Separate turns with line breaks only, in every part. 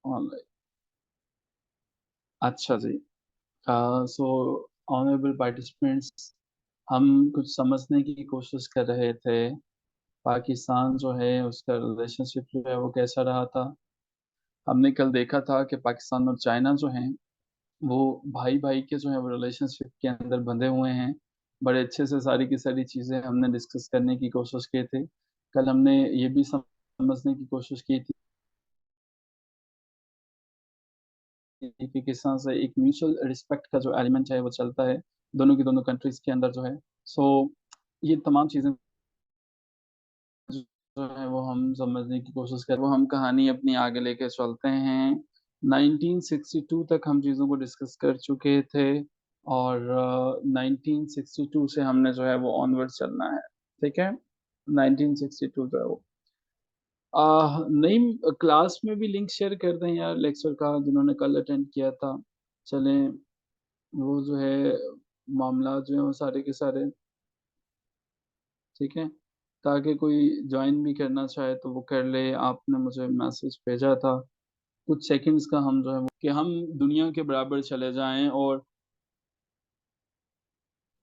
Online. अच्छा जी। सो honourable participants, हम कुछ समझने की कोशिश कर रहे थे। पाकिस्तान जो है उसका रिलेशनशिप जो है वो कैसा रहा था। हमने कल देखा था कि पाकिस्तान और चाइना जो हैं वो भाई भाई के जो है वो रिलेशनशिप के अंदर बंधे हुए हैं। बड़े अच्छे से सारी की सारी चीज़ें हमने डिस्कस करने की कोशिश की थी। कल हमने ये भी समझने की कोशिश की थी कि पाकिस्तान से एक म्यूचुअल रिस्पेक्ट का जो एलिमेंट है वो चलता है दोनों की दोनों कंट्रीज के अंदर जो है। सो ये तमाम चीज़ें जो है वो हम समझने की कोशिश कर वो हम कहानी अपनी आगे लेके चलते हैं। 1962 तक हम चीज़ों को डिस्कस कर चुके थे और 1962 से हमने जो है वो ऑनवर्ड चलना है। ठीक है, 1962 जो है वो नई क्लास में भी लिंक शेयर कर दें यार लेक्चर का, जिन्होंने कल अटेंड किया था। चलें, वो जो है मामला जो है वो सारे के सारे ठीक है, ताकि कोई ज्वाइन भी करना चाहे तो वो कर ले। आपने मुझे मैसेज भेजा था कुछ सेकंड्स का, हम जो है वो कि हम दुनिया के बराबर चले जाएं और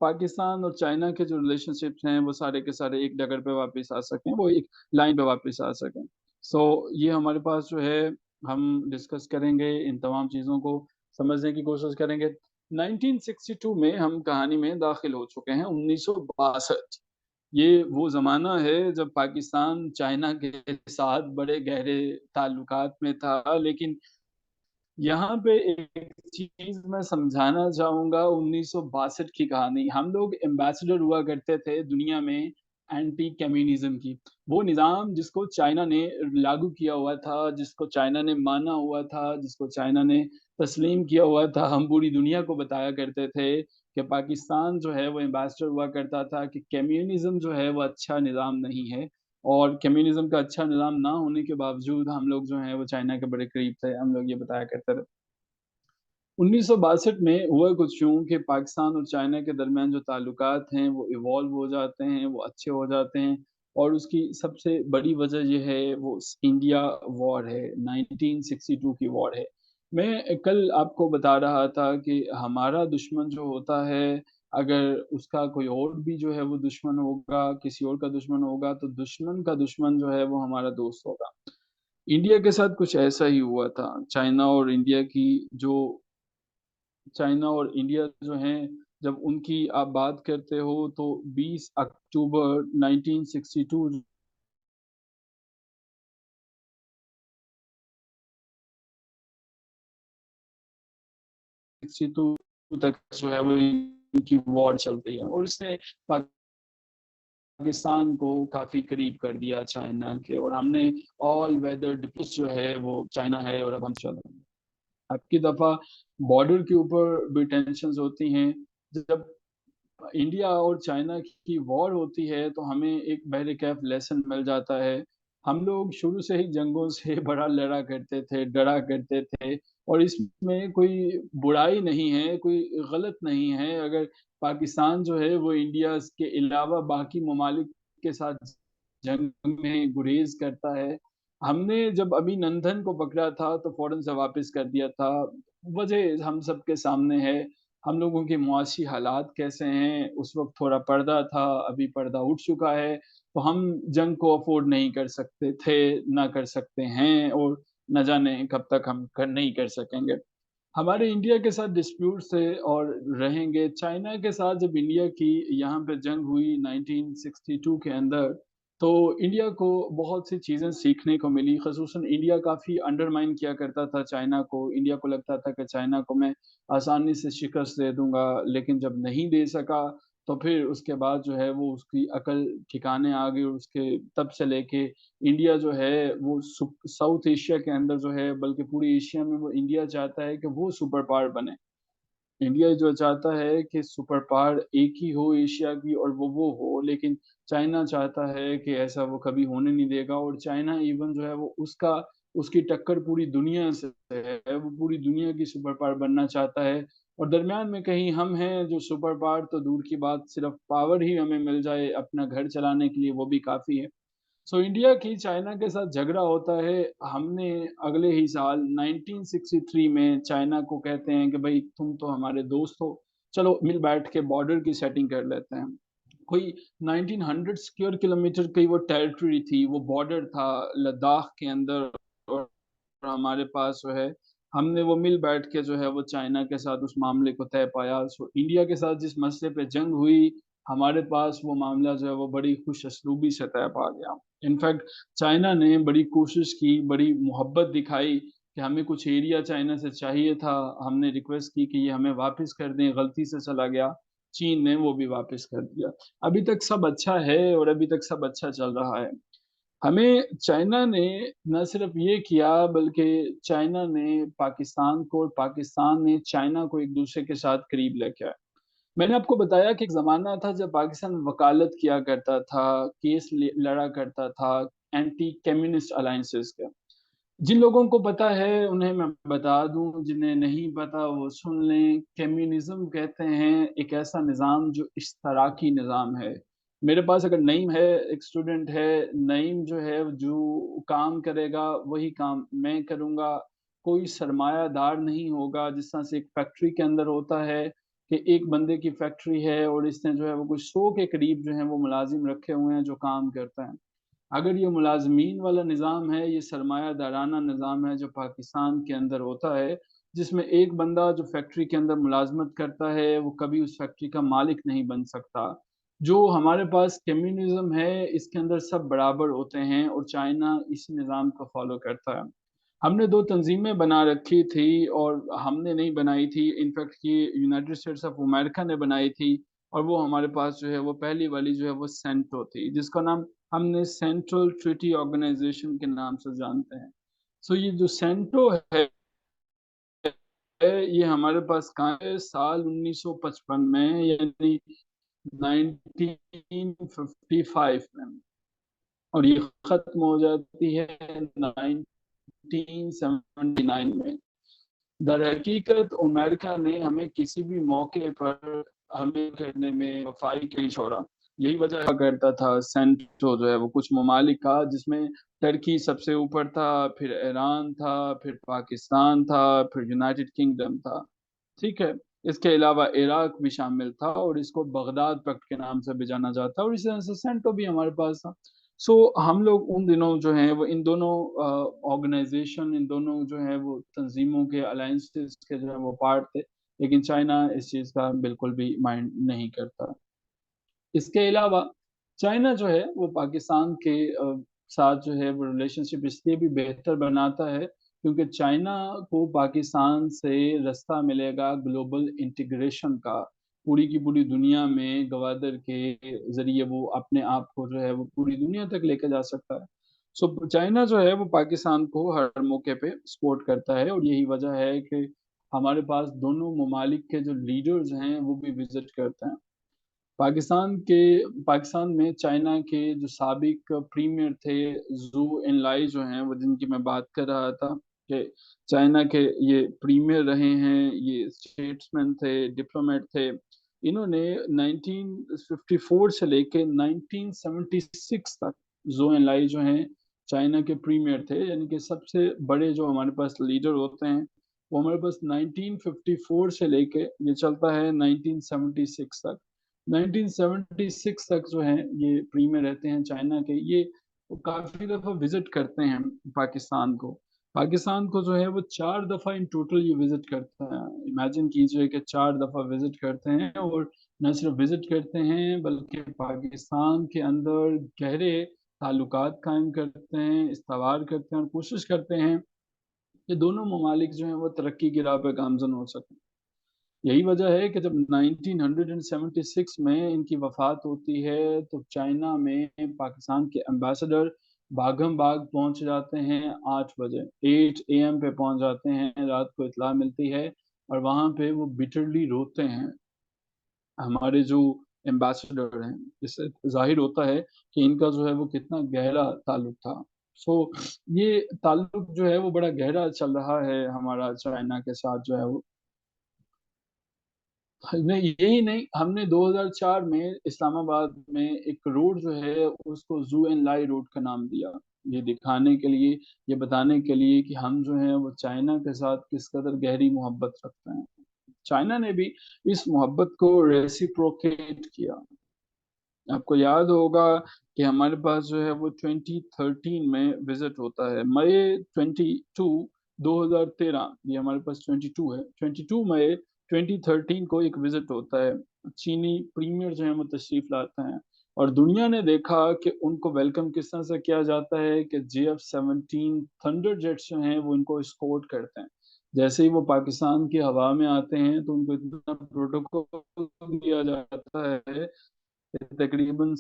पाकिस्तान और चाइना के जो रिलेशनशिप्स हैं वो सारे के सारे एक डगर पे वापस आ सकें, वो एक लाइन पे वापस आ सकें। सो ये हमारे पास जो है हम डिस्कस करेंगे, इन तमाम चीज़ों को समझने की कोशिश करेंगे। 1962 में हम कहानी में दाखिल हो चुके हैं। 1962 ये वो ज़माना है जब पाकिस्तान चाइना के साथ बड़े गहरे ताल्लुकात में था। लेकिन यहाँ पे एक चीज़ मैं समझाना चाहूँगा, 1962 की कहानी। हम लोग एम्बेसडर हुआ करते थे दुनिया में एंटी कम्युनिज़्म की। वो निज़ाम जिसको चाइना ने लागू किया हुआ था, जिसको चाइना ने माना हुआ था, जिसको चाइना ने तस्लीम किया हुआ था, हम पूरी दुनिया को बताया करते थे कि पाकिस्तान जो है वो एम्बेसडर हुआ करता था कि कम्युनिज़्म जो है वो अच्छा निज़ाम नहीं है। और कम्युनिज़्म का अच्छा निज़ाम ना होने के बावजूद हम लोग जो हैं वो चाइना के बड़े करीब थे, हम लोग ये बताया करते थे। 1962 में हुआ कुछ यूँ कि पाकिस्तान और चाइना के दरमियान जो ताल्लुकात हैं वो इवॉल्व हो जाते हैं, वो अच्छे हो जाते हैं और उसकी सबसे बड़ी वजह ये है वो इंडिया वॉर है, 1962 की वॉर है। मैं कल आपको बता रहा था कि हमारा दुश्मन जो होता है, अगर उसका कोई और भी जो है वो दुश्मन होगा, किसी और का दुश्मन होगा, तो दुश्मन का दुश्मन जो है वो हमारा दोस्त होगा। इंडिया के साथ कुछ ऐसा ही हुआ था। जो चाइना और इंडिया जो हैं, जब उनकी आप बात करते हो तो 20 अक्टूबर 1962 तक जो है वो इनकी वॉर चलती है और इसने पाकिस्तान को काफ़ी करीब कर दिया चाइना के, और हमने ऑल वेदर डिफेंस जो है वो चाइना है और अब हम चल रहे हैं। अब की दफ़ा बॉर्डर के ऊपर भी टेंशन्स होती हैं। जब इंडिया और चाइना की वॉर होती है तो हमें एक बहरकैफ लेसन मिल जाता है। हम लोग शुरू से ही जंगों से बड़ा लड़ा करते थे, डरा करते थे और इसमें कोई बुराई नहीं है, कोई गलत नहीं है अगर पाकिस्तान जो है वो इंडिया के अलावा बाकी ममालिक के साथ जंग में गुरेज़ करता है। हमने जब अभिनंदन को पकड़ा था तो फ़ौरन से वापस कर दिया था। वजह हम सबके सामने है। हम लोगों के मुआशी हालात कैसे हैं, उस वक़्त थोड़ा पर्दा था, अभी पर्दा उठ चुका है, तो हम जंग को अफ़ोर्ड नहीं कर सकते थे, ना कर सकते हैं और न जाने कब तक हम नहीं कर सकेंगे। हमारे इंडिया के साथ डिस्प्यूट्स थे और रहेंगे। चाइना के साथ जब इंडिया की यहाँ पे जंग हुई 1962 के अंदर, तो इंडिया को बहुत सी चीज़ें सीखने को मिली। ख़ुसूसन इंडिया काफ़ी अंडरमाइन किया करता था चाइना को। इंडिया को लगता था कि चाइना को मैं आसानी से शिकस्त दे दूँगा, लेकिन जब नहीं दे सका, तो फिर उसके बाद जो है वो उसकी अकल ठिकाने आ गई और उसके तब से लेके इंडिया जो है वो साउथ एशिया के अंदर जो है, बल्कि पूरी एशिया में वो इंडिया चाहता है कि वो सुपर पावर बने। इंडिया जो चाहता है कि सुपर पावर एक ही हो एशिया की और वो हो, लेकिन चाइना चाहता है कि ऐसा वो कभी होने नहीं देगा और चाइना इवन जो है वो उसकी टक्कर पूरी दुनिया से है, वो पूरी दुनिया की सुपर पावर बनना चाहता है और दरमियान में कहीं हम हैं जो सुपर पावर तो दूर की बात, सिर्फ पावर ही हमें मिल जाए अपना घर चलाने के लिए वो भी काफ़ी है। सो इंडिया की चाइना के साथ झगड़ा होता है। हमने अगले ही साल 1963 में चाइना को कहते हैं कि भाई तुम तो हमारे दोस्त हो, चलो मिल बैठ के बॉर्डर की सेटिंग कर लेते हैं। कोई 1900 स्क्वायर किलोमीटर की वो टेरिटरी थी, वो बॉर्डर था लद्दाख के अंदर, और हमारे पास जो है हमने वो मिल बैठ के जो है वो चाइना के साथ उस मामले को तय पाया। सो इंडिया के साथ जिस मसले पे जंग हुई, हमारे पास वो मामला जो है वो बड़ी खुश असलूबी से तय पा गया। इनफैक्ट चाइना ने बड़ी कोशिश की, बड़ी मोहब्बत दिखाई कि हमें कुछ एरिया चाइना से चाहिए था, हमने रिक्वेस्ट की कि ये हमें वापस कर दें, गलती से चला गया। चीन ने वो भी वापस कर दिया। अभी तक सब अच्छा है और अभी तक सब अच्छा चल रहा है। हमें चाइना ने न सिर्फ ये किया, बल्कि चाइना ने पाकिस्तान को और पाकिस्तान ने चाइना को एक दूसरे के साथ करीब लेके आया। मैंने आपको बताया कि एक ज़माना था जब पाकिस्तान वकालत किया करता था, केस लड़ा करता था एंटी कम्युनिस्ट अलायंसेस का। जिन लोगों को पता है उन्हें मैं बता दूं, जिन्हें नहीं पता वो सुन लें। कम्युनिज्म कहते हैं एक ऐसा निज़ाम जो इश्तराकी निज़ाम है। मेरे पास अगर नईम है, एक स्टूडेंट है, नईम जो है जो काम करेगा वही काम मैं करूँगा। कोई सरमायादार नहीं होगा, जिस तरह से एक फैक्ट्री के अंदर होता है कि एक बंदे की फैक्ट्री है और इसने जो है वो कुछ 100 के करीब जो है वो मुलाजिम रखे हुए हैं जो काम करते हैं। अगर ये मुलाजमीन वाला निज़ाम है, ये सरमायादाराना निज़ाम है जो पाकिस्तान के अंदर होता है, जिसमें एक बंदा जो फैक्ट्री के अंदर मुलाजमत करता है वो कभी उस फैक्ट्री का मालिक नहीं बन सकता। जो हमारे पास कम्युनिज्म है इसके अंदर सब बराबर होते हैं और चाइना इस निज़ाम को फॉलो करता है। हमने दो तंजीमें बना रखी थी, और हमने नहीं बनाई थी, इनफैक्ट ये यूनाइटेड स्टेट्स ऑफ अमेरिका ने बनाई थी। और वो हमारे पास जो है वो पहली वाली जो है वो सेंटो थी, जिसका नाम हमने सेंट्रल ट्रीटी ऑर्गेनाइजेशन के नाम से जानते हैं। सो ये जो सेंटो ये हमारे पास कहाँ है, साल 1955 में, यानी 1955 में। और ये खत्म हो जाती है 1979 में। दर हकीकत अमेरिका ने हमें किसी भी मौके पर हमें करने में वफाई नहीं छोड़ा। यही वजह करता था सेंटो जो है वो कुछ ममालिक का, जिसमें टर्की सबसे ऊपर था, फिर ईरान था, फिर पाकिस्तान था, फिर यूनाइटेड किंगडम था। ठीक है। इसके अलावा इराक भी शामिल था और इसको बगदाद पैक्ट के नाम से भी जाना जाता है, और इस तरह से सेंटो भी हमारे पास था। सो हम लोग उन दिनों जो हैं वो इन दोनों ऑर्गेनाइजेशन, इन दोनों जो है वो तंजीमों के अलायंसेस के जो है वो पार्ट थे। लेकिन चाइना इस चीज़ का बिल्कुल भी माइंड नहीं करता। इसके अलावा चाइना जो है वो पाकिस्तान के साथ जो है वो रिलेशनशिप इसलिए भी बेहतर बनाता है क्योंकि चाइना को पाकिस्तान से रास्ता मिलेगा ग्लोबल इंटीग्रेशन का। पूरी की पूरी दुनिया में गवादर के जरिए वो अपने आप को जो है वो पूरी दुनिया तक लेकर जा सकता है। सो चाइना जो है वो पाकिस्तान को हर मौके पे सपोर्ट करता है, और यही वजह है कि हमारे पास दोनों ममालिक के जो लीडर्स हैं वो भी विजिट करते हैं। पाकिस्तान में चाइना के जो साबिक प्रीमियर थे, जू एनलाई जो हैं, वो जिनकी मैं बात कर रहा था कि चाइना के ये प्रीमियर रहे हैं, ये स्टेट्समैन थे, डिप्लोमेट थे। इन्होंने 1954 से लेके 1976 तक जू एनलाई जो हैं चाइना के प्रीमियर थे, यानी कि सबसे बड़े जो हमारे पास लीडर होते हैं वो हमारे पास 1954 से लेके ये चलता है 1976 तक। 1976 तक जो है ये फ्री में रहते हैं चाइना के। ये वो काफी दफा विजिट करते हैं पाकिस्तान को जो है वो 4 दफा इन टोटल ये विजिट करते हैं। इमेजिन कीजिए कि 4 दफा विजिट करते हैं, और न सिर्फ विजिट करते हैं बल्कि पाकिस्तान के अंदर गहरे ताल्लुकात कायम करते हैं, इस्तवार करते हैं और कोशिश करते हैं कि दोनों ममालिक जो हैं वो तरक्की की राह पे गामजन हो सकें। यही वजह है कि जब 1976 में इनकी वफात होती है तो चाइना में पाकिस्तान के एम्बेसडर बागम बाग पहुंच जाते हैं 8 बजे, 8 AM पे पहुंच जाते हैं। रात को इतला मिलती है और वहां पे वो बिटरली रोते हैं, हमारे जो एम्बेसडर हैं। इससे जाहिर होता है कि इनका जो है वो कितना गहरा ताल्लुक था। सो ये ताल्लुक जो है वो बड़ा गहरा चल रहा है हमारा चाइना के साथ जो है वो। نہیں یہی نہیں، ہم نے 2004 میں اسلام آباد میں ایک روڈ جو ہے اس کو زو این لائی روڈ کا نام دیا، یہ دکھانے کے لیے، یہ بتانے کے لیے کہ ہم جو ہیں وہ چائنا کے ساتھ کس قدر گہری محبت رکھتے ہیں۔ چائنا نے بھی اس محبت کو ریسیپروکیٹ کیا۔ آپ کو یاد ہوگا کہ ہمارے پاس جو ہے وہ 2013 میں وزٹ ہوتا ہے، مئی 2013، یہ ہمارے پاس 22 ہے، 22 مئی 2013 کو ایک وزٹ ہوتا ہے، چینی پریمیئر جو ہیں وہ تشریف لاتے ہیں، اور دنیا نے دیکھا کہ ان کو ویلکم کس طرح سے کیا جاتا ہے کہ JF-17 تھنڈر جیٹس جو ہیں وہ ان کو اسکورٹ کرتے ہیں۔ جیسے ہی وہ پاکستان کی ہوا میں آتے ہیں تو ان کو اتنا پروٹوکول دیا جاتا ہے، تقریباً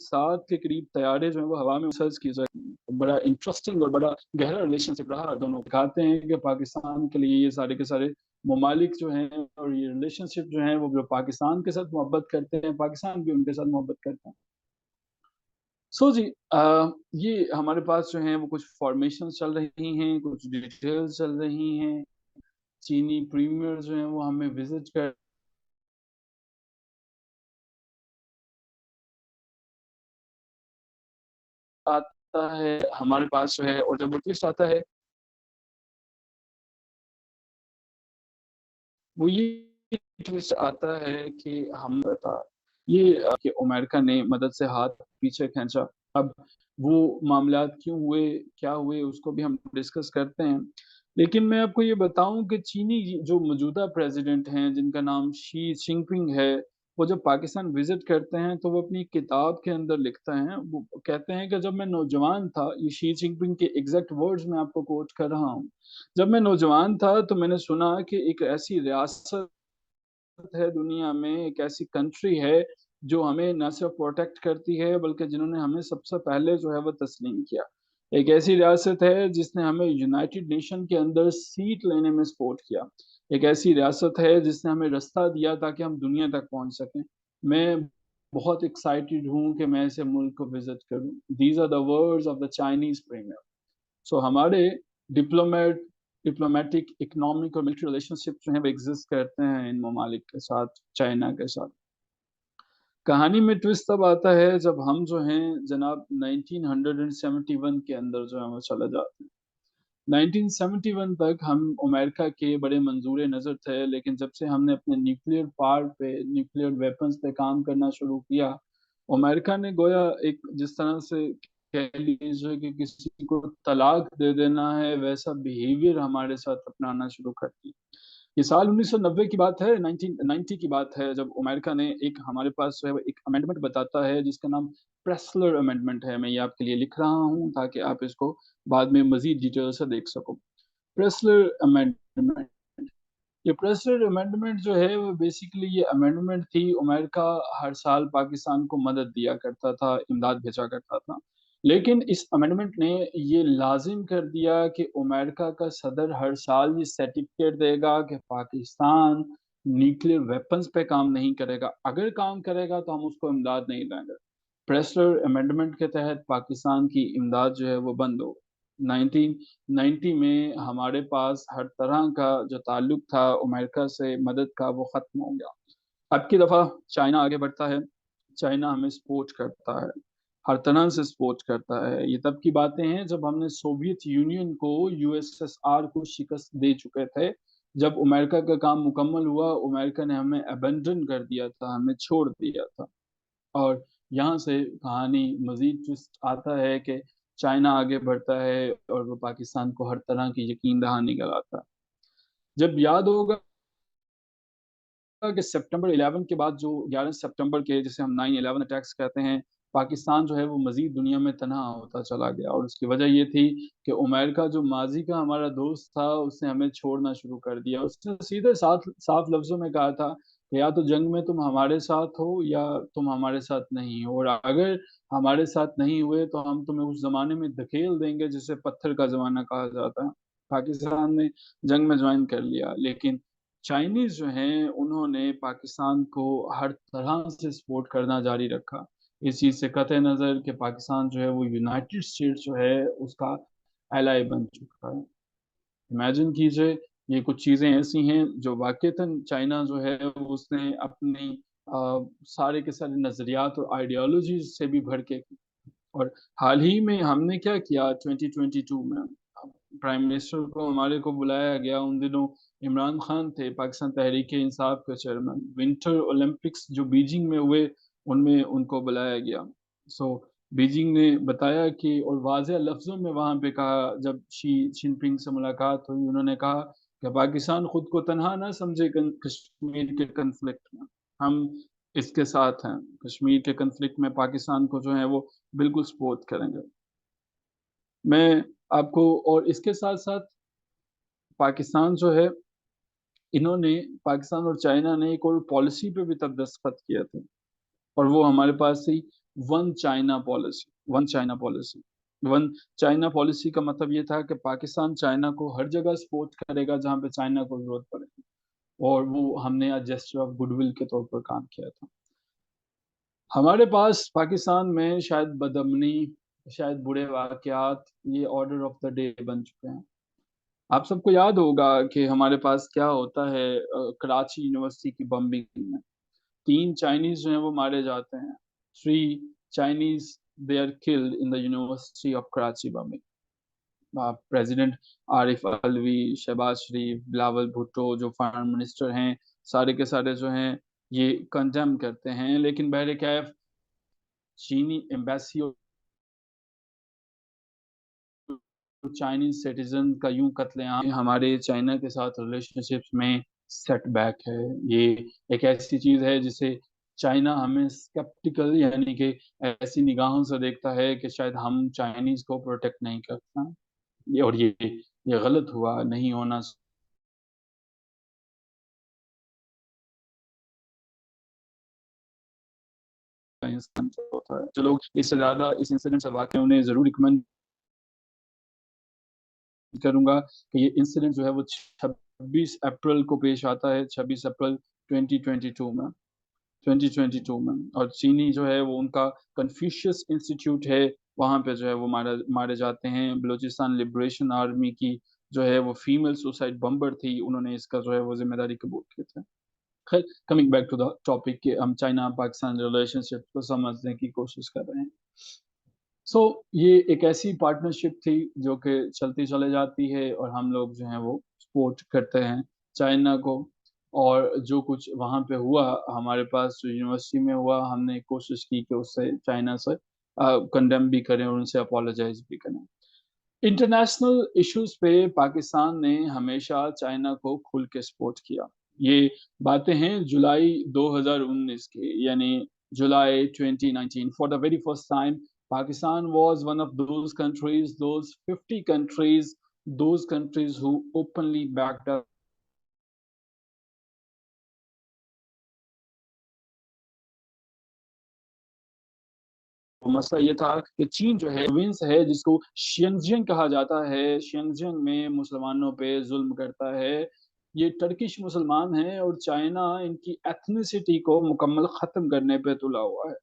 7 کے قریب طیارے جو ہیں وہ ہوا میں سرچ کی جائے۔ بڑا انٹرسٹنگ اور بڑا گہرا ریلیشن شپ رہا دونوں، دکھاتے ہیں کہ پاکستان کے لیے یہ سارے کے سارے ممالک جو ہیں اور یہ ریلیشن شپ جو ہیں وہ جو پاکستان کے ساتھ محبت کرتے ہیں، پاکستان بھی ان کے ساتھ محبت کرتا ہے۔ جی یہ ہمارے پاس جو ہیں وہ کچھ فارمیشن چل رہی ہیں، کچھ ڈیٹیلز چل رہی ہیں، چینی پریمیئر جو ہیں وہ ہمیں وزٹ کر آتا ہے ہمارے پاس جو ہے، اور جب وہ ٹوسٹ آتا ہے وہ یہ ٹوسٹ آتا ہے کہ ہم تھا یہ کہ امریکہ نے مدد سے ہاتھ پیچھے کھینچا۔ اب وہ معاملات کیوں ہوئے، کیا ہوئے، اس کو بھی ہم ڈسکس کرتے ہیں، لیکن میں آپ کو یہ بتاؤں کہ چینی جو موجودہ پریزیڈنٹ ہیں جن کا نام شی جن پنگ ہے، وہ جب پاکستان وزٹ کرتے ہیں تو وہ اپنی کتاب کے اندر لکھتا ہے، وہ کہتے ہیں کہ جب میں نوجوان تھا، یہ شی جن پنگ کے ایگزیکٹ ورڈز میں آپ کو کوٹ کر رہا ہوں، جب میں نوجوان تھا تو میں نے سنا کہ ایک ایسی ریاست ہے دنیا میں، ایک ایسی کنٹری ہے جو ہمیں نہ صرف پروٹیکٹ کرتی ہے بلکہ جنہوں نے ہمیں سب سے پہلے جو ہے وہ تسلیم کیا، ایک ایسی ریاست ہے جس نے ہمیں یونائٹڈ نیشن کے اندر سیٹ لینے میں سپورٹ کیا، ایک ایسی ریاست ہے جس نے ہمیں رستہ دیا تاکہ ہم دنیا تک پہنچ سکیں۔ میں بہت ایکسائٹیڈ ہوں کہ میں ایسے ملک کو وزٹ کروں۔ These are the words of the Chinese premier. ہمارے ڈپلومیٹک، اکنامک اور ملٹری ریلیشن شپ جو ہیں وہ ایگزسٹ کرتے ہیں ان ممالک کے ساتھ، چائنا کے ساتھ۔ کہانی میں ٹوسٹ تب آتا ہے جب ہم جو ہیں جناب 1971 کے اندر جو ہے وہ چلے جاتے ہیں۔ 1971 تک ہم امریکہ کے بڑے منظور نظر تھے، لیکن جب سے ہم نے اپنے نیوکلیئر پار پہ، نیوکلیئر ویپنز پہ کام کرنا شروع کیا، امریکہ نے گویا ایک جس طرح سے کہہ لیجیے کہ کسی کو طلاق دے دینا ہے ویسا بیہیویئر ہمارے ساتھ اپنانا شروع کر دی۔ یہ سال 1990 کی بات ہے، 1990 کی بات ہے، جب امریکہ نے ایک ہمارے پاس جو ہے ایک امینڈمنٹ بتاتا ہے جس کا نام پریسلر امینڈمنٹ ہے، میں یہ آپ کے لیے لکھ رہا ہوں تاکہ آپ اس کو بعد میں مزید ڈیٹیل سے دیکھ سکو۔ پریسلر امینڈمنٹ، یہ پریسلر امینڈمنٹ جو ہے وہ بیسیکلی یہ امینڈمنٹ تھی، امریکہ ہر سال پاکستان کو مدد دیا کرتا تھا، امداد بھیجا کرتا تھا، لیکن اس امینڈمنٹ نے یہ لازم کر دیا کہ امریکہ کا صدر ہر سال یہ سرٹیفکیٹ دے گا کہ پاکستان نیوکلیئر ویپنز پہ کام نہیں کرے گا، اگر کام کرے گا تو ہم اس کو امداد نہیں دیں گے۔ پریسلر امینڈمنٹ کے تحت پاکستان کی امداد جو ہے وہ بند ہو۔ 1990 میں ہمارے پاس ہر طرح کا جو تعلق تھا امریکہ سے مدد کا وہ ختم ہو گیا۔ اب کی دفعہ چائنا آگے بڑھتا ہے، چائنا ہمیں سپورٹ کرتا ہے، ہر طرح سے سپورٹ کرتا ہے۔ یہ تب کی باتیں ہیں جب ہم نے سوویت یونین کو، USSR کو شکست دے چکے تھے، جب امریکہ کا کام مکمل ہوا امریکہ نے ہمیں ابینڈن کر دیا تھا، ہمیں چھوڑ دیا تھا، اور یہاں سے کہانی مزید ٹوسٹ آتا ہے کہ چائنا آگے بڑھتا ہے اور وہ پاکستان کو ہر طرح کی یقین دہانی کراتا ہے۔ جب یاد ہوگا کہ سپٹمبر 11 کے بعد جو 11 سپٹمبر کے جسے ہم 9/11 اٹیکس کہتے ہیں، پاکستان جو ہے وہ مزید دنیا میں تنہا ہوتا چلا گیا، اور اس کی وجہ یہ تھی کہ امریکہ جو ماضی کا ہمارا دوست تھا اس نے ہمیں چھوڑنا شروع کر دیا۔ اس نے سیدھے صاف لفظوں میں کہا تھا کہ یا تو جنگ میں تم ہمارے ساتھ ہو یا تم ہمارے ساتھ نہیں ہو، اور اگر ہمارے ساتھ نہیں ہوئے تو ہم تمہیں اس زمانے میں دھکیل دیں گے جسے پتھر کا زمانہ کہا جاتا ہے۔ پاکستان نے جنگ میں جوائن کر لیا، لیکن چائنیز جو ہیں انہوں نے پاکستان کو ہر طرح سے سپورٹ کرنا جاری رکھا، اس چیز سے قطع نظر کہ پاکستان جو ہے وہ یونائٹڈ اسٹیٹس جو ہے اس کا ایلائی بن چکا ہے۔ इमेजिन कीजिए, ये कुछ चीजें ऐसी हैं जो वाकईतन चाइना जो है उसने अपनी सारे के सारे नजरियात और आइडियोलॉजी से भी भर के की। और हाल ही में हमने क्या किया 2022 में, प्राइम मिनिस्टर को हमारे को बुलाया गया। उन दिनों इमरान खान थे, पाकिस्तान तहरीक इंसाफ के चेयरमैन। विंटर ओलंपिक्स जो बीजिंग में हुए उनमें उनको बुलाया गया। सो बीजिंग ने बताया कि, और वाज़ेह लफ्जों में वहां पे कहा, जब शी जिनपिंग से मुलाकात हुई, उन्होंने कहा कि पाकिस्तान खुद को तनहा ना समझे कश्मीर के कन्फ्लिक्ट में, हम इसके साथ हैं। कश्मीर के कन्फ्लिक्ट में पाकिस्तान को जो है वो बिल्कुल सपोर्ट करेंगे। मैं आपको, और इसके साथ साथ पाकिस्तान जो है, इन्होंने, पाकिस्तान और चाइना ने एक और पॉलिसी पे भी तब दस्तखत किए थे, और वो हमारे पास थी one China policy. One China policy, one China policy का मतलब ये था कि पाकिस्तान चाइना को हर जगह सपोर्ट करेगा जहां पे चाइना को जरूरत पड़ेगी, और वो हमने आज जेस्चर ऑफ गुडविल के तौर पर काम किया था। हमारे पास पाकिस्तान में शायद बदअमनी, शायद बुरे वाकयात, ये ऑर्डर ऑफ द डे बन चुके हैं। आप सबको याद होगा कि हमारे पास क्या होता है, कराची यूनिवर्सिटी की बम्बिंग में 3 चाइनीज जो हैं वो मारे जाते हैं। 3 Chinese they are killed in the university of Karachi bombing. President Arif Alvi, Shahbaz Sharif, Bilawal Bhutto जो फॉरेन मिनिस्टर हैं, सारे के सारे जो हैं ये कंडेम करते हैं, लेकिन बहरे कैफ चीनी एम्बेसी और चाइनीज सिटीजन का यूं कत्लेआम हमारे चाइना के साथ रिलेशनशिप्स में सेटबैक है। ये एक ऐसी चीज है जिसे चाइना हमें स्केप्टिकल, यानी कि ऐसी निगाहों से देखता है कि शायद हम चाइनीज को प्रोटेक्ट नहीं करते। और ये गलत हुआ, नहीं होना होता है। जो लोग इससे ज्यादा इस इंसिडेंट से वाकिफ हैं, उन्हें जरूर रिकमेंड करूंगा कि ये इंसिडेंट जो है वो 26 अप्रैल को पेश आता है, 26 अप्रैल 2022 में, 2022 में। और चीनी जो है वो उनका कन्फ्यूशियस इंस्टीट्यूट है, वहां पे जो है वो मारे जाते हैं। बलूचिस्तान लिबरेशन आर्मी की जो है वो फीमेल सुसाइड बम्बर थी, उन्होंने इसका जो है वो जिम्मेदारी कबूल की थी। खैर, coming back to the topic कि हम चाइना पाकिस्तान रिलेशनशिप को समझने की कोशिश कर रहे हैं। ये एक ऐसी पार्टनरशिप थी जो कि चलती चले जाती है, और हम लोग जो हैं वो सपोर्ट करते हैं चाइना को। और जो कुछ वहाँ पे हुआ, हमारे पास जो यूनिवर्सिटी में हुआ, हमने कोशिश की कि उससे चाइना से कंडेम भी करें और उनसे अपोलोजाइज भी करें। इंटरनेशनल इश्यूज पे पाकिस्तान ने हमेशा चाइना को खुल के सपोर्ट किया। ये बातें हैं जुलाई 2019 की, यानी जुलाई 2019। For the very first time Pakistan was one of those countries, those 50 countries, those countries who openly backed up. मसला ये था कि चीन जो है प्रोविंस है जिसको शियंगजियांग कहा जाता है, शियंगजियांग में मुसलमानों पे जुल्म करता है। ये टर्किश मुसलमान हैं, और चाइना इनकी एथनिसिटी को मुकम्मल खत्म करने पे तुला हुआ है।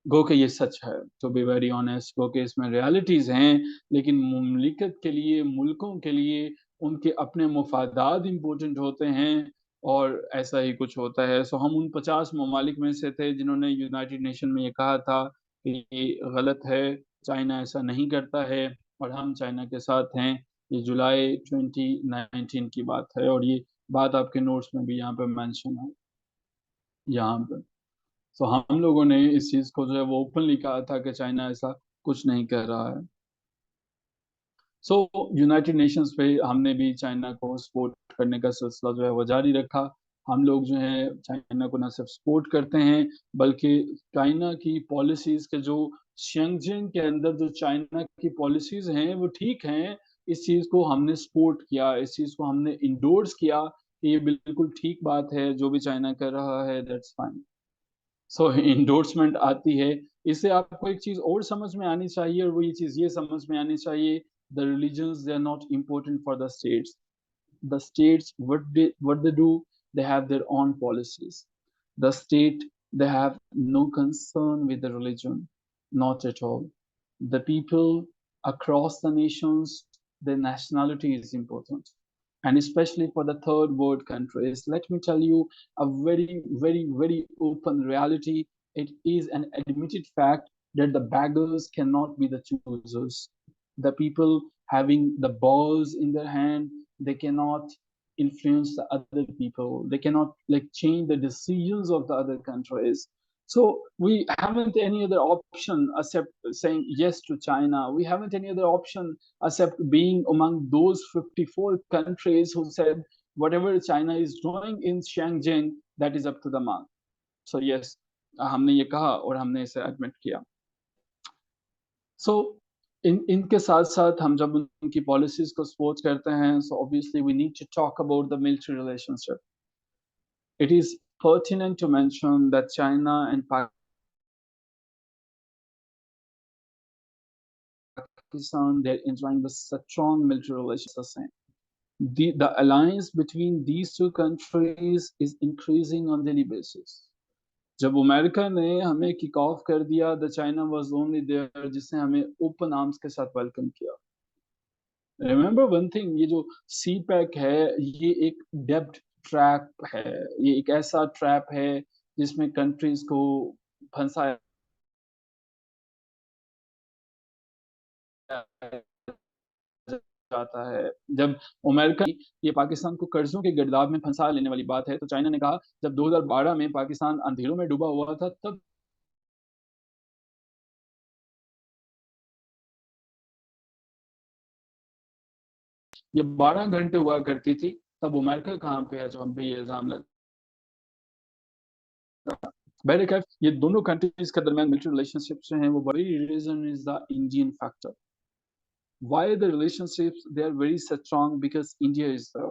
गो के ये सच है, टू बी वेरी ऑनेस्ट, गो के इसमें रियलिटीज हैं, लेकिन मुमलिकत के लिए, मुल्कों के लिए उनके अपने मुफादात इम्पोर्टेंट होते हैं, और ऐसा ही कुछ होता है। सो हम उन 50 ममालिक में से थे जिन्होंने यूनाइटेड नेशन में ये कहा था कि ये गलत है, चाइना ऐसा नहीं करता है, और हम चाइना के साथ हैं। ये जुलाई 2019 की बात है, और ये बात आपके नोट्स में भी यहाँ पे मेंशन है, यहाँ पे। हम लोगों ने इस चीज को जो है वो ओपनली कहा था कि चाइना ऐसा कुछ नहीं कर रहा है। यूनाइटेड नेशंस पे हमने भी चाइना को सपोर्ट करने का सिलसिला जो है वो जारी रखा। हम लोग जो है चाइना को न सिर्फ सपोर्ट करते हैं, बल्कि चाइना की पॉलिसीज के जो शियंगजियांग के अंदर जो चाइना की पॉलिसीज हैं वो ठीक हैं। इस चीज को हमने सपोर्ट किया, इस चीज को हमने इंडोर्स किया कि ये बिल्कुल ठीक बात है, जो भी चाइना कर रहा है दैट्स फाइन। इंडोर्समेंट आती है। इससे आपको एक चीज और समझ में आनी चाहिए, और वो ये चीज ये समझ में आनी चाहिए, the religions they are not important for the states. The states, what they do, they have their own policies. The state, they have no concern with the religion, not at all. The people across the nations, their nationality is important. And especially for the third world countries, let me tell you a very, very, very open reality. It is an admitted fact that the beggars cannot be the choosers. The people having the balls in their hand, they cannot influence the other people. They cannot like change the decisions of the other countries. So we haven't any other option except saying yes to China. We haven't any other option except being among those 54 countries who said whatever China is doing in Shenzhen, that is up to the mark. So yes, हमने ये कहा और हमने इसे admit किया. So इनके साथ साथ हम जब उनकी policies को support करते हैं, so obviously we need to talk about the military relationship. It is pertinent to mention that China and Pakistan, they're enjoying the strong military relations the same. The alliance between these two countries is increasing on daily basis. जब America ने हमें kick off कर दिया, the China was only there, जिसने हमें open arms के साथ welcome किया. रिमेंबर वन थिंग, ये जो सी पैक है, ये एक डेब्ट ट्रैप है. ये एक ऐसा ट्रैप है जिसमें कंट्रीज को फंसाया जाता है. जब अमेरिका ये पाकिस्तान को कर्जों के गर्दाब में फंसा लेने वाली बात है, तो चाइना ने कहा जब 2012 में पाकिस्तान अंधेरों में डूबा हुआ था, तब ये 12 घंटे हुआ करती थी, तब अमेरिका कहाँ पे है जो हम पे ये इल्जाम लगा. बहरकैफ ये दोनों कंट्रीज के दरमियान मिलिट्री रिलेशनशिप्स जो हैं, वो बड़ी reason is the Indian factor. Why the relationships, they are very strong? Because India is there.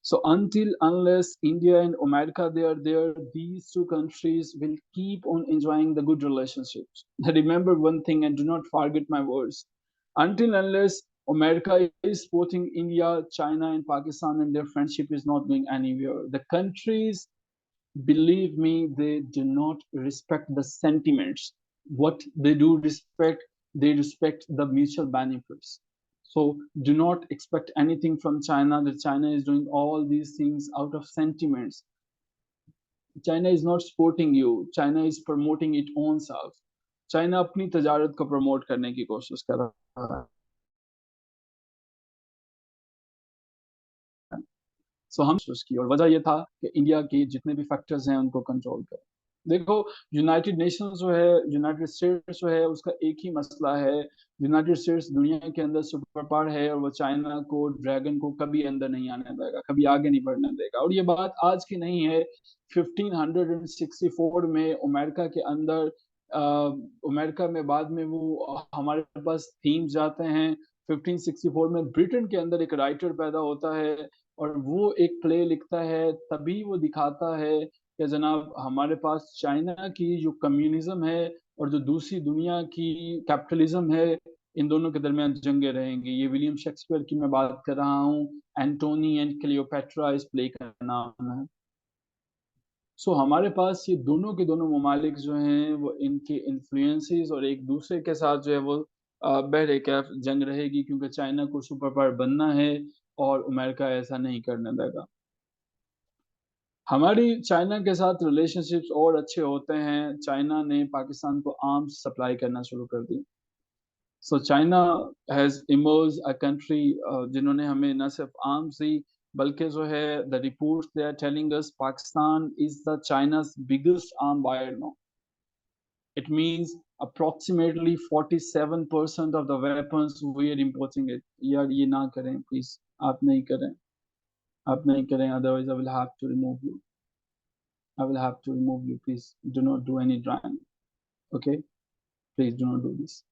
So until unless India and America they are there, these two countries will keep on enjoying the good relationships. Remember one thing and do not forget my words. Until unless America is supporting India, China and Pakistan, and their friendship is not going anywhere. The countries, believe me, they do not respect the sentiments. What they do respect, they respect the mutual benefits. So do not expect anything from China, that China is doing all these things out of sentiments. China is not supporting you. China is promoting its own self. China अपनी तजारत को promote करने की कोशिश कर रहा है. सो हम की, और वजह यह था कि इंडिया के जितने भी फैक्टर्स हैं उनको कंट्रोल करें. देखो, यूनाइटेड नेशंस जो है, यूनाइटेड स्टेट्स जो है, उसका एक ही मसला है. यूनाइटेड स्टेट्स दुनिया के अंदर सुपर पावर है और वो चाइना को, ड्रैगन को कभी अंदर नहीं आने देगा, कभी आगे नहीं बढ़ने देगा. और ये बात आज की नहीं है. 1564 में अमेरिका के अंदर, अमेरिका में बाद में वो हमारे पास थीम्स जाते हैं. 1564 में ब्रिटेन के अंदर एक राइटर पैदा होता है और वो एक प्ले लिखता है. तभी वो दिखाता है कि जनाब हमारे पास चाइना की जो कम्युनिज्म है और जो दूसरी दुनिया की कैपिटलिज्म है, इन दोनों के दरमियान जंगें रहेंगी. ये विलियम शेक्सपियर की मैं बात कर रहा हूँ. एंटोनी एंड क्लियोपेट्रा इस प्ले का नाम है. सो हमारे पास ये दोनों के दोनों ममालिक जो हैं, वो इनके इन्फ्लुएंसेस और एक दूसरे के साथ जो है वो बहरकैफ जंग रहेगी, क्योंकि चाइना को सुपर पावर बनना है और अमेरिका ऐसा नहीं करने देगा. हमारी चाइना के साथ रिलेशनशिप्स और अच्छे होते हैं. चाइना ने पाकिस्तान को आर्म्स सप्लाई करना शुरू कर दी. So China has emerge a country जिन्होंने हमें न सिर्फ आर्म्स दी, बल्कि जो है the reports they are telling us Pakistan is the चाइना's biggest arm buyer now. It means approximately 47% of the weapons we are importing it. यार ये ना करें please, आप नहीं करें, आप नहीं करें, otherwise I will have to remove you. I will have to remove you. Please do not do any drawing. Okay, please do not do this.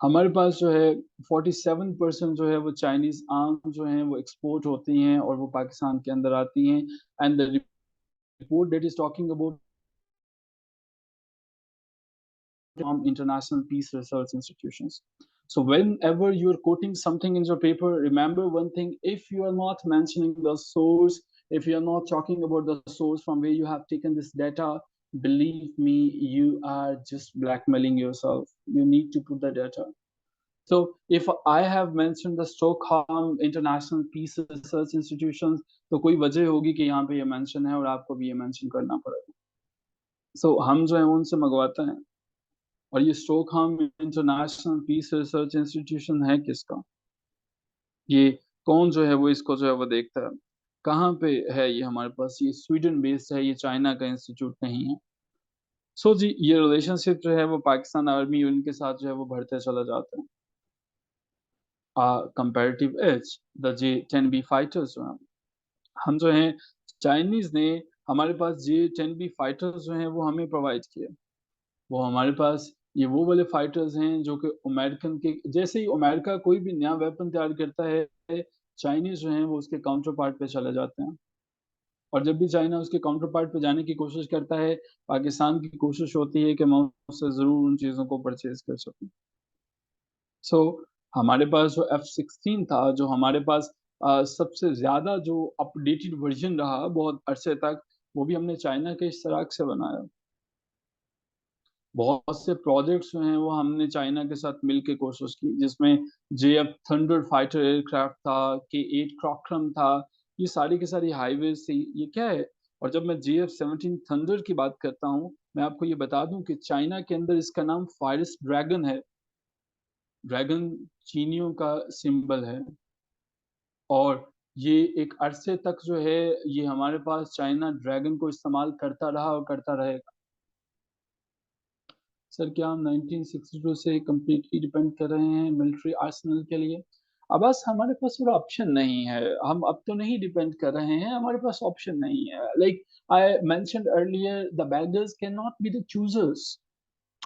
हमारे पास जो है 47% जो है वो चाइनीज आर्म जो हैं वो एक्सपोर्ट होती हैं और वो पाकिस्तान के अंदर आती हैं. And the report that is talking about from international peace research institutions. So whenever you're quoting something in your paper, remember one thing: if you are not mentioning the source, if you are not talking about the source from where you have taken this data, believe me, you are just blackmailing yourself. You need to put the data. So if I have mentioned the Stockholm International Peace Research Institutions, तो कोई वजह होगी कि यहाँ पे ये mention है और आपको भी ये मेंशन करना पड़ेगा। So हम जो है उनसे मंगवाते हैं। और ये Stockholm international peace research institution है किसका? ये कौन जो है वो इसको जो है वो देखता है? कहाँ पे है ये हमारे पास? ये स्वीडन बेस्ड है, ये चाइना का इंस्टीट्यूट नहीं है। सो जी, ये रिलेशनशिप जो है वो पाकिस्तान आर्मी यूनिट के साथ जो है वो बढ़ते चला जाता है। Comparative as the J-10B fighters जो हैं, हम जो हैं चाइनीज़ ने हमारे पास J-10B फाइटर्स जो हैं वो हमें प्रोवाइड किए। वो हमारे पास ये वो वाले फाइटर्स हैं जो कि अमेरिकन के जैसे ही अमेरिका कोई भी नया वेपन तैयार करता है, चाइनीज़ जो हैं वो उसके काउंटर पार्ट पे चले जाते हैं। और जब भी चाइना उसके काउंटर पार्ट पे जाने की कोशिश करता है, पाकिस्तान की कोशिश होती है कि मैं उससे ज़रूर उन चीज़ों को परचेज़ कर सकूँ। सो हमारे पास जो F-16 था, जो हमारे पास सबसे ज़्यादा जो अपडेटेड वर्ज़न रहा बहुत अरसे तक, वो भी हमने चाइना के इश्तराक से बनाया। बहुत से प्रोजेक्ट्स जो हैं वो हमने चाइना के साथ मिल के कोशिश की, जिसमें JF थंडर फाइटर एयरक्राफ्ट था, K-8 क्रॉकरम था, ये सारी की सारी हाईवेज़ थी, ये क्या है? और जब मैं JF-17 थंडर की बात करता हूँ, मैं आपको ये बता दूँ कि चाइना के अंदर इसका नाम फायरस ड्रैगन है। ड्रैगन चीनियों का सिंबल है और ये एक अरसे तक जो है, ये हमारे पास चाइना ड्रैगन को इस्तेमाल करता रहा और करता रहेगा। सर क्या हम 1962 से कंप्लीटली डिपेंड कर रहे हैं मिलिट्री आर्सेनल के लिए? बस हमारे पास और ऑप्शन नहीं है। हम अब तो नहीं डिपेंड कर रहे हैं, हमारे पास ऑप्शन नहीं है। Like I mentioned earlier the beggars can not be the choosers.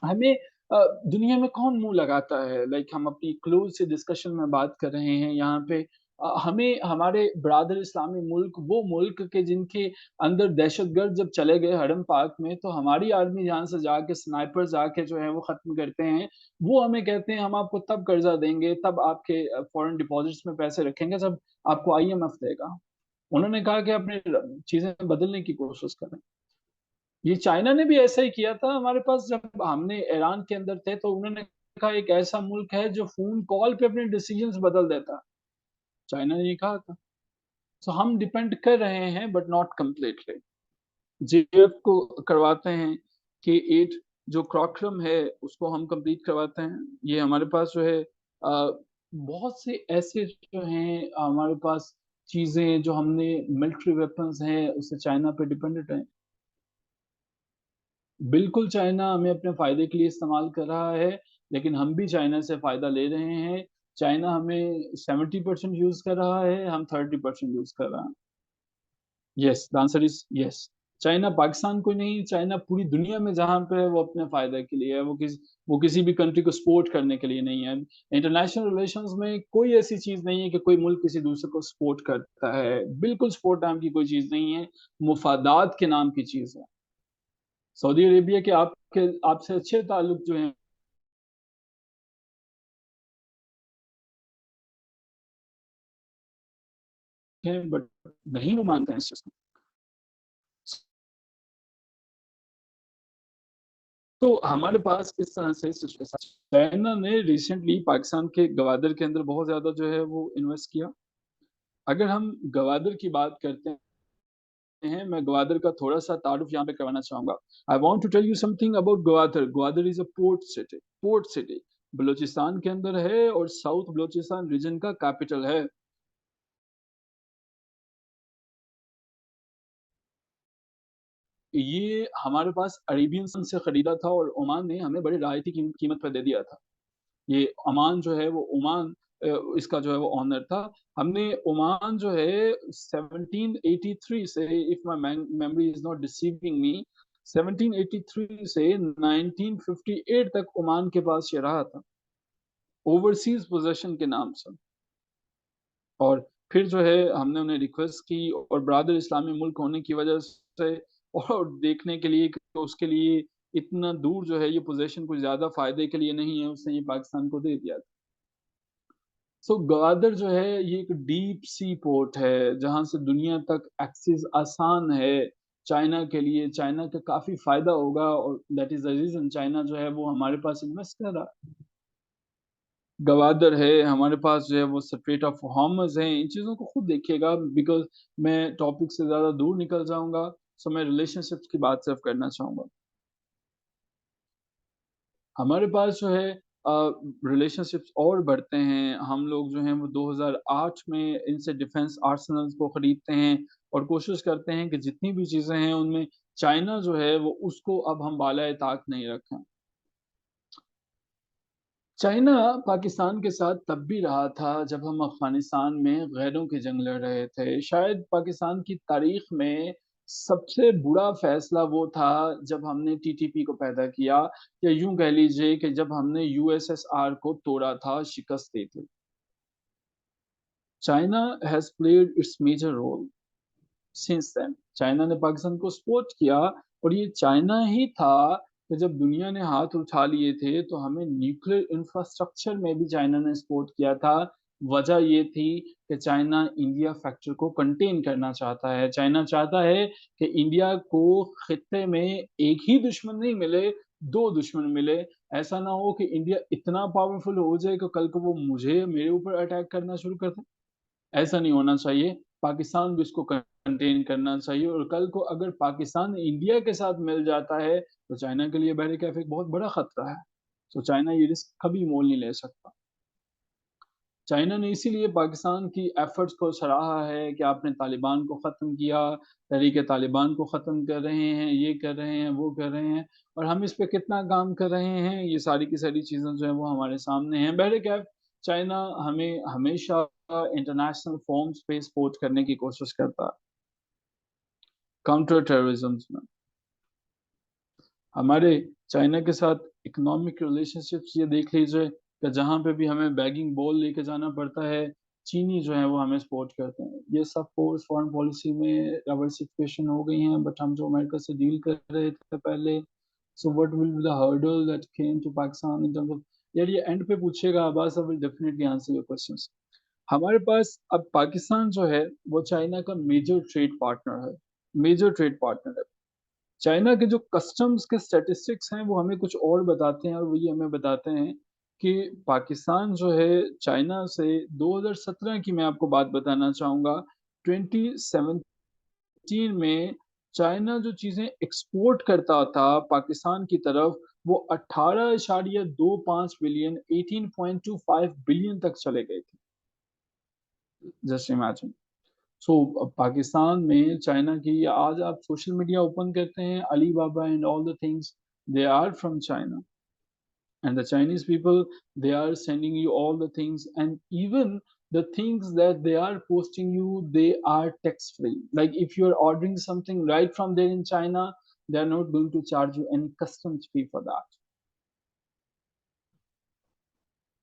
हमें दुनिया में कौन मुँह लगाता है? लाइक हम अपनी क्लोज़ से डिस्कशन में बात कर रहे हैं यहाँ पे। हमें हमारे ब्रादर इस्लामी मुल्क, वो मुल्क के जिनके अंदर दहशतगर्द जब चले गए हरम पाक में, तो हमारी आर्मी जहाँ से जाके स्नाइपर्स आके जो है वो ख़त्म करते हैं। वो हमें कहते हैं हम आपको तब कर्ज़ा देंगे, तब आपके फ़ॉरेन डिपॉज़िट्स में पैसे रखेंगे जब आपको IMF देगा। उन्होंने कहा कि अपनी चीज़ें बदलने की कोशिश करें। ये चाइना ने भी ऐसा ही किया था हमारे पास जब हमने ईरान के अंदर थे तो उन्होंने कहा एक ऐसा मुल्क है जो फ़ोन कॉल पे अपने डिसीजंस बदल देता है। चाइना ने ये कहा था। सो हम डिपेंड कर रहे हैं बट नॉट कंप्लीटली। JF को करवाते हैं, K-8 जो क्रॉकरम है उसको हम कंप्लीट करवाते हैं। ये हमारे पास जो है बहुत से ऐसे जो हैं हमारे पास चीज़ें जो हमने मिलिट्री वेपन्स हैं उससे चाइना पे डिपेंडेंट हैं। बिल्कुल चाइना हमें अपने फ़ायदे के लिए इस्तेमाल कर रहा है, लेकिन हम भी चाइना से फ़ायदा ले रहे हैं। चाइना हमें 70% यूज़ कर रहा है, हम 30% यूज़ कर रहे हैं। Yes, the answer is yes. China Pakistan को नहीं, चाइना पूरी दुनिया में जहाँ पे है वो अपने फ़ायदे के लिए है, वो किसी भी कंट्री को सपोर्ट करने के लिए नहीं है। इंटरनेशनल रिलेशंस में कोई ऐसी चीज़ नहीं है कि कोई मुल्क किसी दूसरे को सपोर्ट करता है। बिल्कुल सपोर्ट नाम की कोई चीज़ नहीं है, मुफ़ादात के नाम की चीज़ है। सऊदी अरेबिया के आपसे अच्छे ताल्लुक जो हैं बट नहीं वो मानते हैं इस चीज़ को। तो हमारे पास इस तरह से सिचुएशन चाइना ने रिसेंटली पाकिस्तान के गवादर के अंदर बहुत ज़्यादा जो है वो इन्वेस्ट किया। अगर हम गवादर की बात करते हैं, मैं गवादर का थोड़ा-सा तारुफ यहाँ पे करवाना चाहूँगा। I want to tell you something about Gwadar. Gwadar is a port city, Balochistan के अंदर है और साउथ बलूचिस्तान रीजन का कैपिटल है। ये हमारे पास अरेबियन से खरीदा था और ओमान ने हमें बड़ी रियायती कीमत पे दे दिया था। ये ओमान जो है वो ओमान इसका जो है वो ओनर था। हमने ओमान जो है 1783 से if my memory is not deceiving me 1783 से 1958 तक ओमान के पास ये रहा था, ओवरसीज़ पोज़ेशन के नाम से। और फिर जो है हमने उन्हें रिक्वेस्ट की और ब्रादर इस्लामी मुल्क होने की वजह से और देखने के लिए कि उसके लिए इतना दूर जो है ये पोज़ीशन कुछ ज़्यादा फ़ायदे के लिए नहीं है, उसने ये पाकिस्तान को दे दिया। सो ग्वादर जो है ये एक डीप सी पोर्ट है, जहाँ से दुनिया तक एक्सेस आसान है चाइना के लिए। चाइना का काफ़ी फ़ायदा होगा और that is the reason China जो है वो हमारे पास इन्वेस्ट कर रहा है। گوادر ہے ہمارے پاس جو ہے وہ سٹریٹ آف ہارمز ہیں. ان چیزوں کو خود دیکھیے گا بیکاز میں ٹاپک سے زیادہ دور نکل جاؤں گا. سو میں ریلیشن شپس کی بات صرف کرنا چاہوں گا. ہمارے پاس جو ہے ریلیشن شپس اور بڑھتے ہیں. ہم لوگ جو ہیں وہ 2008 میں ان سے ڈیفنس آرسنلز کو خریدتے ہیں اور کوشش کرتے ہیں کہ جتنی بھی چیزیں ہیں ان میں چائنا جو ہے وہ اس کو اب ہم بالائے طاق نہیں رکھیں. چائنا پاکستان کے ساتھ تب بھی رہا تھا جب ہم افغانستان میں غیروں کی جنگ لڑ رہے تھے. شاید پاکستان کی تاریخ میں سب سے برا فیصلہ وہ تھا جب ہم نے ٹی ٹی پی کو پیدا کیا, یا یوں کہہ لیجئے کہ جب ہم نے یو ایس ایس آر کو توڑا تھا, شکست دی تھی. China has played its major role since then. China نے پاکستان کو سپورٹ کیا, اور یہ چائنا ہی تھا کہ جب دنیا نے ہاتھ اٹھا لیے تھے تو ہمیں نیوکلیر انفراسٹرکچر میں بھی چائنا نے سپورٹ کیا تھا. وجہ یہ تھی کہ چائنا انڈیا فیکٹر کو کنٹین کرنا چاہتا ہے. چائنا چاہتا ہے کہ انڈیا کو خطے میں ایک ہی دشمن نہیں ملے, 2 دشمن ملے. ایسا نہ ہو کہ انڈیا اتنا پاورفل ہو جائے کہ کل کو وہ میرے اوپر اٹیک کرنا شروع کر دے. ایسا نہیں ہونا چاہیے. پاکستان بھی اس کو کنٹین کرنا چاہیے, اور کل کو اگر پاکستان انڈیا کے ساتھ مل جاتا ہے تو چائنا کے لیے بحر کیف ایک بہت بڑا خطرہ ہے. تو چائنا یہ رسک کبھی مول نہیں لے سکتا. چائنا نے اسی لیے پاکستان کی ایفرٹس کو سراہا ہے کہ آپ نے طالبان کو ختم کیا, تحریک طالبان کو ختم کر رہے ہیں, یہ کر رہے ہیں, وہ کر رہے ہیں, اور ہم اس پہ کتنا کام کر رہے ہیں. یہ ساری کی ساری چیزیں جو ہیں وہ ہمارے سامنے ہیں. بہر کیف چائنا ہمیں ہمیشہ انٹرنیشنل فورمز پہ سپورٹ کرنے کی کوشش کرتا ہے. کاؤنٹر ٹیررزم میں ہمارے چائنا کے ساتھ اکنامک ریلیشن شپس یہ دیکھ لیجیے کہ جہاں پہ بھی ہمیں بیگنگ بول لے کے جانا پڑتا ہے, چینی جو ہیں وہ ہمیں سپورٹ کرتے ہیں. یہ سب فورس فارن پالیسی میں ڈائورسفیکیشن ہو گئی ہیں, بٹ ہم جو امریکہ سے ڈیل کر رہے تھے پہلے. So what will be the hurdle that came to Pakistan in terms of, یار یہ اینڈ پہ پوچھے گا Abbas, I will definitely answer your questions. ہمارے پاس اب پاکستان جو ہے وہ چائنا کا میجر ٹریڈ پارٹنر ہے, میجر ٹریڈ پارٹنر ہے. چائنا کے جو کسٹمز کے اسٹیٹسٹکس ہیں وہ ہمیں کچھ اور بتاتے ہیں, اور وہ یہ ہمیں بتاتے ہیں کہ پاکستان جو ہے چائنا سے 2017 کی میں آپ کو بات بتانا چاہوں گا, 2017 میں چائنا جو چیزیں ایکسپورٹ کرتا تھا پاکستان کی طرف وہ 18.25 بلین 18.25 بلین تک چلے گئے تھے. Just imagine. سو پاکستان میں چائنا کی, آج آپ سوشل میڈیا اوپن کرتے ہیں, Alibaba and all the things they are from China, and the Chinese people, they are sending you all the things, and even the things that they are posting you, they are tax free. Like if you are ordering something right from there in China, they are not going to charge you any customs fee for that.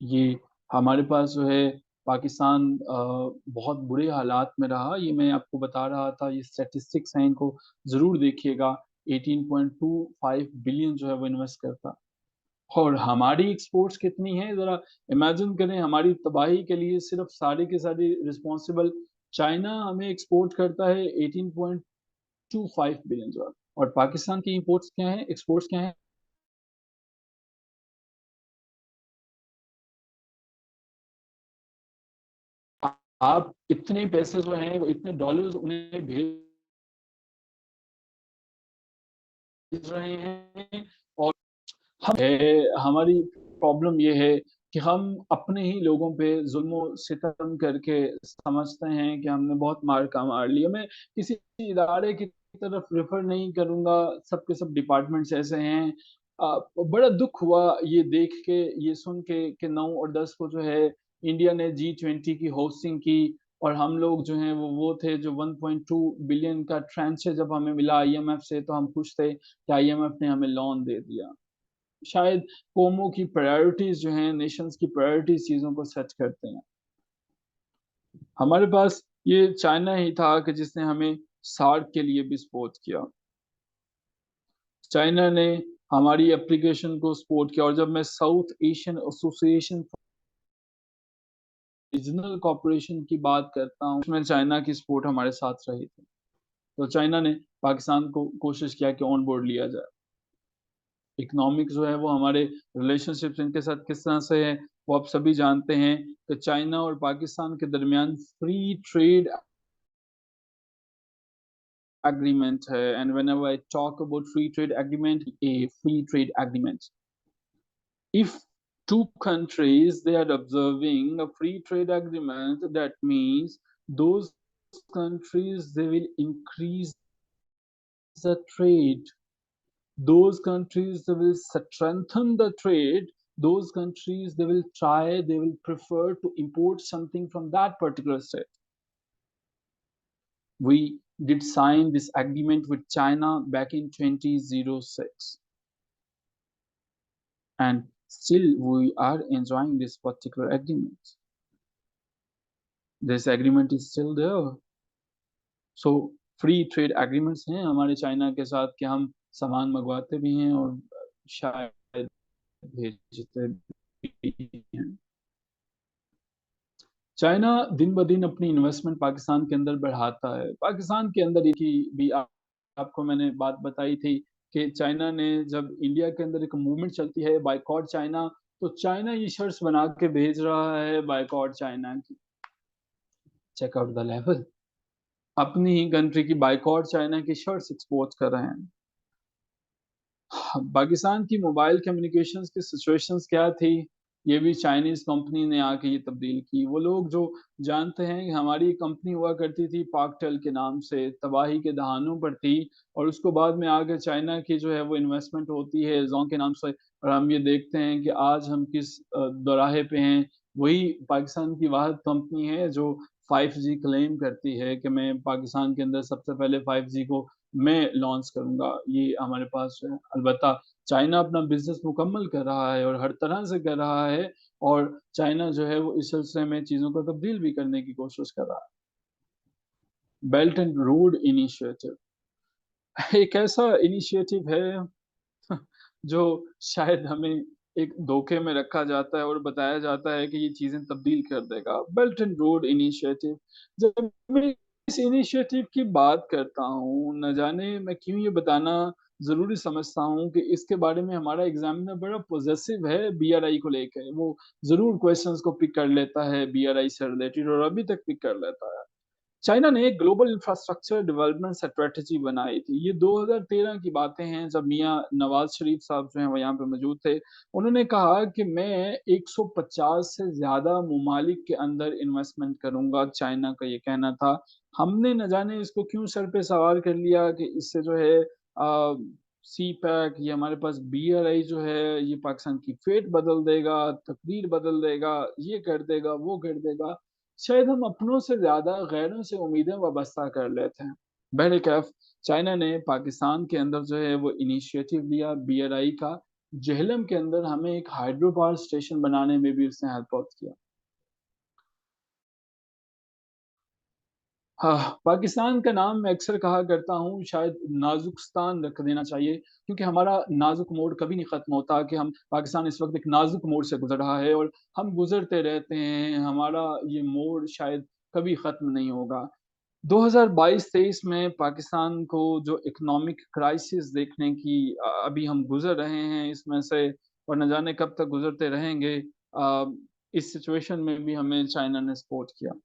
یہ ہمارے پاس جو ہے پاکستان بہت برے حالات میں رہا. یہ میں آپ کو بتا رہا تھا, یہ اسٹیٹسٹکس ہیں, ان کو ضرور دیکھیے گا. 18.25 بلین جو ہے وہ انویسٹ کرتا, اور ہماری ایکسپورٹس کتنی ہیں ذرا امیجن کریں. ہماری تباہی کے لیے صرف سارے کے سارے رسپانسبل چائنا ہمیں ایکسپورٹ کرتا ہے 18.25 بلین ڈالر, اور پاکستان کی امپورٹس کیا ہیں, ایکسپورٹس کیا ہیں, آپ اتنے پیسے جو ہیں وہ اتنے ڈالرز انہیں بھیج رہے ہیں. اور ہماری پرابلم یہ ہے کہ ہم اپنے ہی لوگوں پہ ظلم و ستم کر کے سمجھتے ہیں کہ ہم نے بہت مار کا مار لیا. میں کسی ادارے کی طرف ریفر نہیں کروں گا, سب کے سب ڈپارٹمنٹس ایسے ہیں. بڑا دکھ ہوا یہ دیکھ کے, یہ سن کے کہ 9 اور 10 کو جو ہے انڈیا نے G20 کی ہوسٹنگ کی, اور ہم لوگ جو ہیں وہ تھے جو 1.2 بلین کا ٹرانچ جب ہمیں ملا آئی ایم ایف سے, تو ہم خوش تھے کہ آئی ایم ایف نے ہمیں لون دے دیا. شاید قوموں کی پرائیورٹیز جو ہیں, نیشنز کی پرائیورٹیز چیزوں کو سیٹ کرتے ہیں. ہمارے پاس یہ چائنا ہی تھا کہ جس نے ہمیں سارک کے لیے بھی سپورٹ کیا. چائنا نے ہماری اپلیکیشن کو سپورٹ کیا, اور جب میں ساؤتھ ایشین ایسوسی ایشن ریجنل کارپوریشن کی بات کرتا ہوں, اس میں چائنا کی سپورٹ ہمارے ساتھ رہی تھی. تو چائنا نے پاکستان کو کوشش کیا کہ آن بورڈ لیا جائے. اکنامک جو ہے وہ ہمارے ریلیشن شپس ان کے ساتھ کس طرح سے ہے, وہ آپ सभी जानते हैं کہ चाइना और पाकिस्तान के दरमियान फ्री ट्रेड agreement है, and whenever I talk about free trade agreement, a free trade agreement, if two countries they are observing a free trade agreement, that means those countries they will increase the trade, those countries they will strengthen the trade, those countries they will prefer to import something from that particular state. We did sign this agreement with China back in 2006, and still we are enjoying this particular agreement. This agreement is still there. So free trade agreements हैं हमारे China के साथ कि हम सामान मंगवाते भी हैं और शायद भेजते भी हैं। चाइना दिन ब दिन अपनी इन्वेस्टमेंट पाकिस्तान के अंदर बढ़ाता है। पाकिस्तान के अंदर एक ही भी आपको मैंने बात बताई थी कि चाइना ने जब इंडिया के अंदर एक मूवमेंट चलती है बायकॉट चाइना, तो चाइना ये शर्ट्स बना के भेज रहा है बायकॉट चाइना की। Check out the level. अपनी ही कंट्री की बायकॉट चाइना की शर्ट्स एक्सपोर्ट कर रहे हैं। पाकिस्तान की मोबाइल कम्युनिकेशंस की सिचुएशंस क्या थी, ये भी चाइनीज कंपनी ने आके ये तब्दील की। वो लोग जो जानते हैं कि हमारी कंपनी हुआ करती थी पाकटेल के नाम से, तबाही के दहानों पर थी, और उसको बाद में आगे चाइना की जो है वो इन्वेस्टमेंट होती है जोंग के नाम से, और हम ये देखते हैं कि आज हम किस दोराहे पे हैं। वही पाकिस्तान की वाहिद कंपनी है जो 5G क्लेम करती है कि मैं पाकिस्तान के अंदर सबसे पहले 5G को मैं लॉन्च करूंगा। ये हमारे पास है। अलबत्ता चाइना अपना बिजनेस मुकम्मल कर रहा है और हर तरह से कर रहा है, और चाइना जो है वो इस सिलसिले में चीज़ों को तब्दील भी करने की कोशिश कर रहा है। बेल्ट एंड रोड इनिशिएटिव एक ऐसा इनिशिएटिव है जो शायद हमें एक धोखे में रखा जाता है और बताया जाता है कि ये चीज़ें तब्दील कर देगा। बेल्ट एंड रोड इनिशिएटिव, जब मैं इस इनिशिएटिव की बात करता हूँ, न जाने मैं क्यों ये बताना ज़रूरी समझता हूँ कि इसके बारे में हमारा एग्ज़ामिनर बड़ा पॉसेसिव है बीआरआई को लेके। वो ज़रूर क्वेश्चंस को पिक कर लेता है बीआरआई से रिलेटेड, और अभी तक पिक कर लेता है। चाइना ने एक ग्लोबल इंफ्रास्ट्रक्चर डेवलपमेंट स्ट्रेटजी बनाई थी। ये 2013 की बातें हैं, जब मियाँ नवाज शरीफ साहब जो हैं वो यहाँ पे मौजूद थे। उन्होंने कहा कि मैं 150 से ज़्यादा ममालिक के अंदर इन्वेस्टमेंट करूँगा, चाइना का ये कहना था। हमने न जाने इसको क्यों सर पे सवार कर लिया कि इससे जो है सी पैक, ये हमारे पास बीआरआई जो है ये पाकिस्तान की फेट बदल देगा, तकदीर बदल देगा, ये कर देगा, वो कर देगा। शायद हम अपनों से ज्यादा गैरों से उम्मीदें वाबस्ता कर लेते हैं। बहरकैफ चाइना ने पाकिस्तान के अंदर जो है वो इनिशिएटिव लिया बीआरआई का। जेहलम के अंदर हमें एक हाइड्रो पावर स्टेशन बनाने में भी उसने हेल्प आउट किया। हाँ, पाकिस्तान का नाम मैं अक्सर कहा करता हूँ शायद नाजुकिस्तान रख देना चाहिए, क्योंकि हमारा नाजुक मोड़ कभी नहीं खत्म होता कि हम पाकिस्तान इस वक्त एक नाजुक मोड़ से गुजर रहा है और हम गुजरते रहते हैं। हमारा ये मोड़ शायद कभी खत्म नहीं होगा। 2022-23 में पाकिस्तान को जो इकोनॉमिक क्राइसिस देखने की अभी हम गुजर रहे हैं इसमें से, और न जाने कब तक गुजरते रहेंगे। इस सिचुएशन में भी हमें चाइना ने सपोर्ट किया।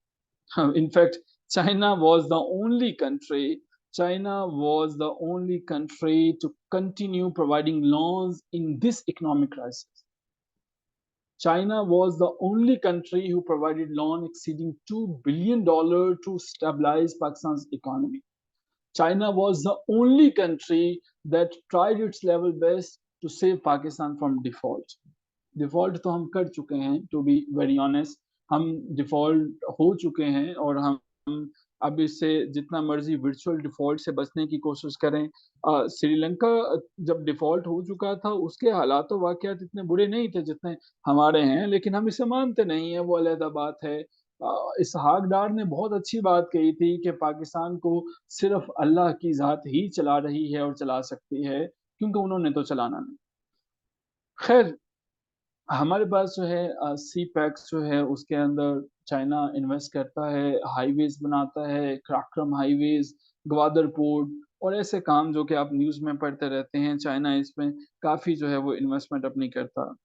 In fact, China was the only country. China was the only country to continue providing loans in this economic crisis. China was the only country who provided loan exceeding $2 billion to stabilize Pakistan's economy. China was the only country that tried its level best to save Pakistan from default. Default तो हम कर चुके हैं, to be very honest. हम default हो चुके हैं और हम अब इससे जितना मर्जी वर्चुअल डिफॉल्ट से बचने की कोशिश करें। श्रीलंका जब डिफॉल्ट हो चुका था उसके हालात वाकयात इतने बुरे नहीं थे जितने हमारे हैं, लेकिन हम इसे मानते नहीं है, वो अलग बात है। इसहाक डार ने बहुत अच्छी बात कही थी कि पाकिस्तान को सिर्फ अल्लाह की ज़ात ही चला रही है और चला सकती है, क्योंकि उन्होंने तो चलाना नहीं। खैर, हमारे पास जो है सी पैक्स जो है उसके अंदर चाइना इन्वेस्ट करता है, हाईवेज बनाता है, क्राक्रम हाईवेज, ग्वादर पोर्ट और ऐसे काम जो कि आप न्यूज़ में पढ़ते रहते हैं। चाइना इसमें काफ़ी जो है वो इन्वेस्टमेंट अपनी करता है।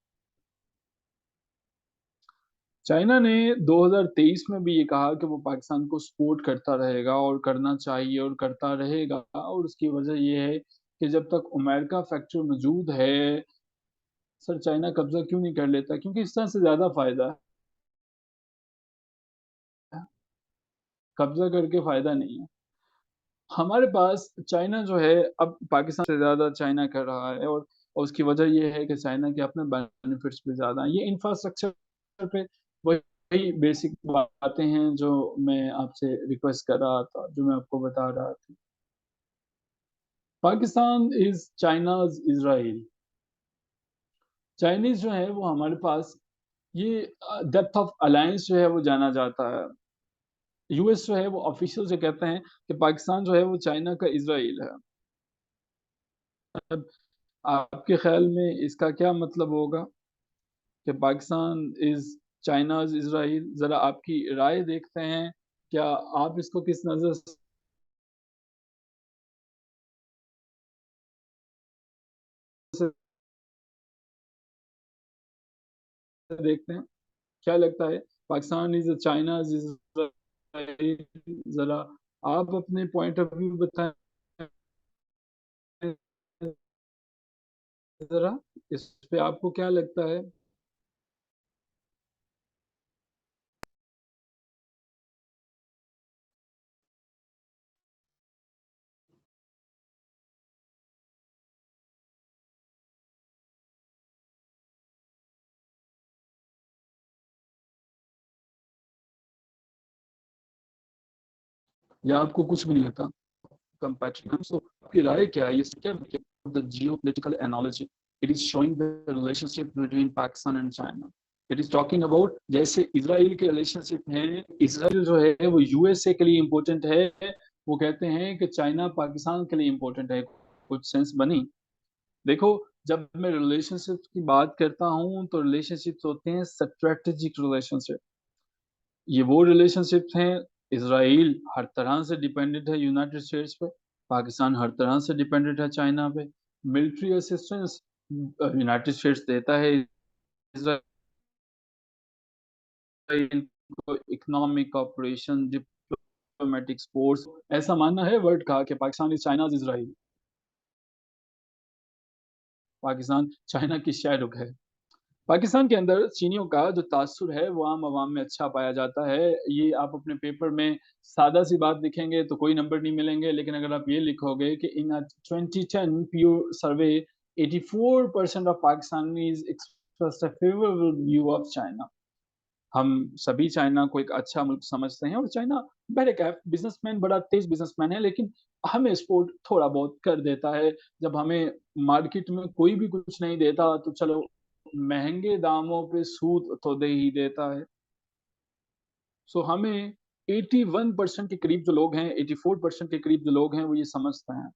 चाइना ने 2023 में भी ये कहा कि वो पाकिस्तान को सपोर्ट करता रहेगा और करना चाहिए और करता रहेगा, और उसकी वजह ये है कि जब तक अमेरिका फैक्टर मौजूद है, सर चाइना कब्जा क्यों नहीं कर लेता? क्योंकि इस तरह से ज्यादा फायदा है, कब्जा करके फायदा नहीं है। हमारे पास चाइना जो है अब पाकिस्तान से ज्यादा चाइना कर रहा है, और उसकी वजह ये है कि चाइना के अपने बेनिफिट्स भी ज्यादा हैं। ये इंफ्रास्ट्रक्चर पे वही बेसिक बातें हैं जो मैं आपसे रिक्वेस्ट कर रहा था, जो मैं आपको बता रहा था। Pakistan is China's Israel. Chinese जो है वो हमारे पास, ये डेप्थ ऑफ अलायंस जो है वो जाना जाता है। यूएस जो है वो ऑफिशियल से कहते हैं कि पाकिस्तान जो है वो चाइना का इजराइल है। अब आपके ख्याल में इसका क्या मतलब होगा कि पाकिस्तान इज चाइनाज इजराइल? जरा आपकी राय देखते हैं, क्या आप इसको किस नजर से देखते हैं? क्या लगता है, पाकिस्तान इज चाइनाज इजराइल? जरा आप अपने पॉइंट ऑफ व्यू बताएं जरा, इस पे आपको क्या लगता है? या आपको कुछ भी नहीं लगता? Compatriots. So, आपकी राय क्या है? ये क्या the geopolitical analogy? It is showing the relationship between Pakistan and China. It is talking about जैसे इसराइल के रिलेशनशिप हैं, इसराइल जो है वो यूएसए के लिए इम्पोर्टेंट है, वो कहते हैं कि चाइना पाकिस्तान के लिए इम्पोर्टेंट है। कुछ सेंस बनी? देखो, जब मैं रिलेशनशिप की बात करता हूँ तो रिलेशनशिप्स होते हैं स्ट्रेटेजिक रिलेशनशिप। ये वो रिलेशनशिप्स हैं, इसराइल हर तरह से डिपेंडेंट है यूनाइटेड स्टेट्स पे, पाकिस्तान हर तरह से डिपेंडेंट है चाइना पे। मिलिट्री असिस्टेंस यूनाइटेड स्टेट्स देता है इसराइल को, इकोनॉमिक कॉपरेशन, डिप्लोमेटिक स्पोर्ट्स। ऐसा मानना है वर्ल्ड का कि Pakistan is China Israel, Pakistan China की शैडो है। पाकिस्तान के अंदर चीनियों का जो तासुर है वो आम आवाम में अच्छा पाया जाता है। ये आप अपने पेपर में सादा सी बात लिखेंगे तो कोई नंबर नहीं मिलेंगे, लेकिन अगर आप ये लिखोगे कि इन 2010 pure survey 84% of Pakistanis expressed a favourable view of China. हम सभी चाइना को एक अच्छा मुल्क समझते हैं, और चाइना बैरकैफ बिजनेसमैन, बड़ा तेज बिजनेसमैन है, लेकिन हमें सपोर्ट थोड़ा बहुत कर देता है। जब हमें मार्केट में कोई भी कुछ नहीं देता तो चलो महंगे दामों पे सूद तो दे ही देता है। सो हमें 81% के करीब जो लोग हैं, 84% के करीब जो लोग हैं वो ये समझते हैं।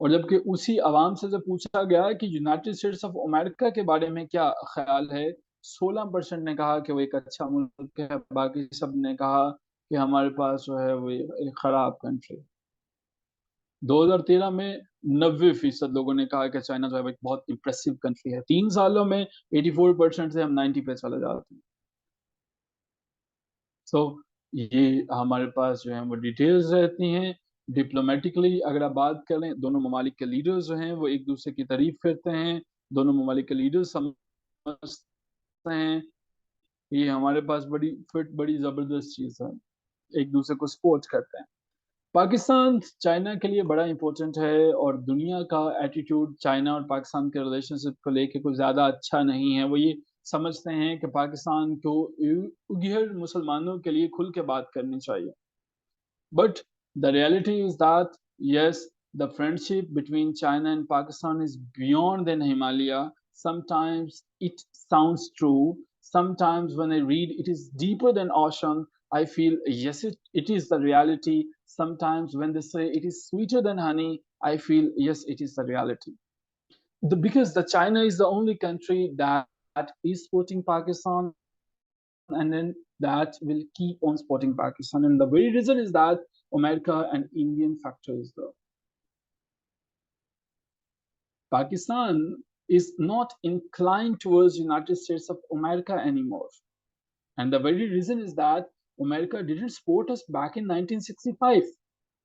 और जबकि उसी आवाम से जब पूछा गया कि यूनाइटेड स्टेट्स ऑफ अमेरिका के बारे में क्या ख्याल है, 16% ने कहा कि वो एक अच्छा मुल्क है, बाकी सब ने कहा कि हमारे पास जो है वो एक खराब कंट्री। 2013 में 90% लोगों ने कहा कि चाइना जो है वो एक बहुत इंप्रेसिव कंट्री है। 3 सालों में 84% से हम 90 पे चले जाते हैं। सो ये हमारे पास जो है वो डिटेल्स रहती हैं। डिप्लोमेटिकली अगर आप बात करें, दोनों ममालिक के लीडर्स जो हैं वो एक दूसरे की तारीफ करते हैं, दोनों ममालिक के लीडर्स समझते हैं ये हमारे पास बड़ी फिट, बड़ी जबरदस्त चीज है, एक दूसरे को सपोर्ट करते हैं। पाकिस्तान चाइना के लिए बड़ा इंपॉर्टेंट है, और दुनिया का एटीट्यूड चाइना और पाकिस्तान के रिलेशनशिप को लेके कुछ ज़्यादा अच्छा नहीं है। वो ये समझते हैं कि पाकिस्तान को उइघुर मुसलमानों के लिए खुल के बात करनी चाहिए। But the reality is that, yes, the friendship between China and Pakistan is beyond than Himalaya. Sometimes it sounds true. Sometimes when I read it is deeper than ocean, I feel, yes, it is the reality. Sometimes when they say it is sweeter than honey, I feel, yes, it is the reality. Because the China is the only country that is supporting Pakistan, and then that will keep on supporting Pakistan. And the very reason is that America and Indian factors there. Pakistan is not inclined towards United States of America anymore. And the very reason is that America didn't support us back in 1965.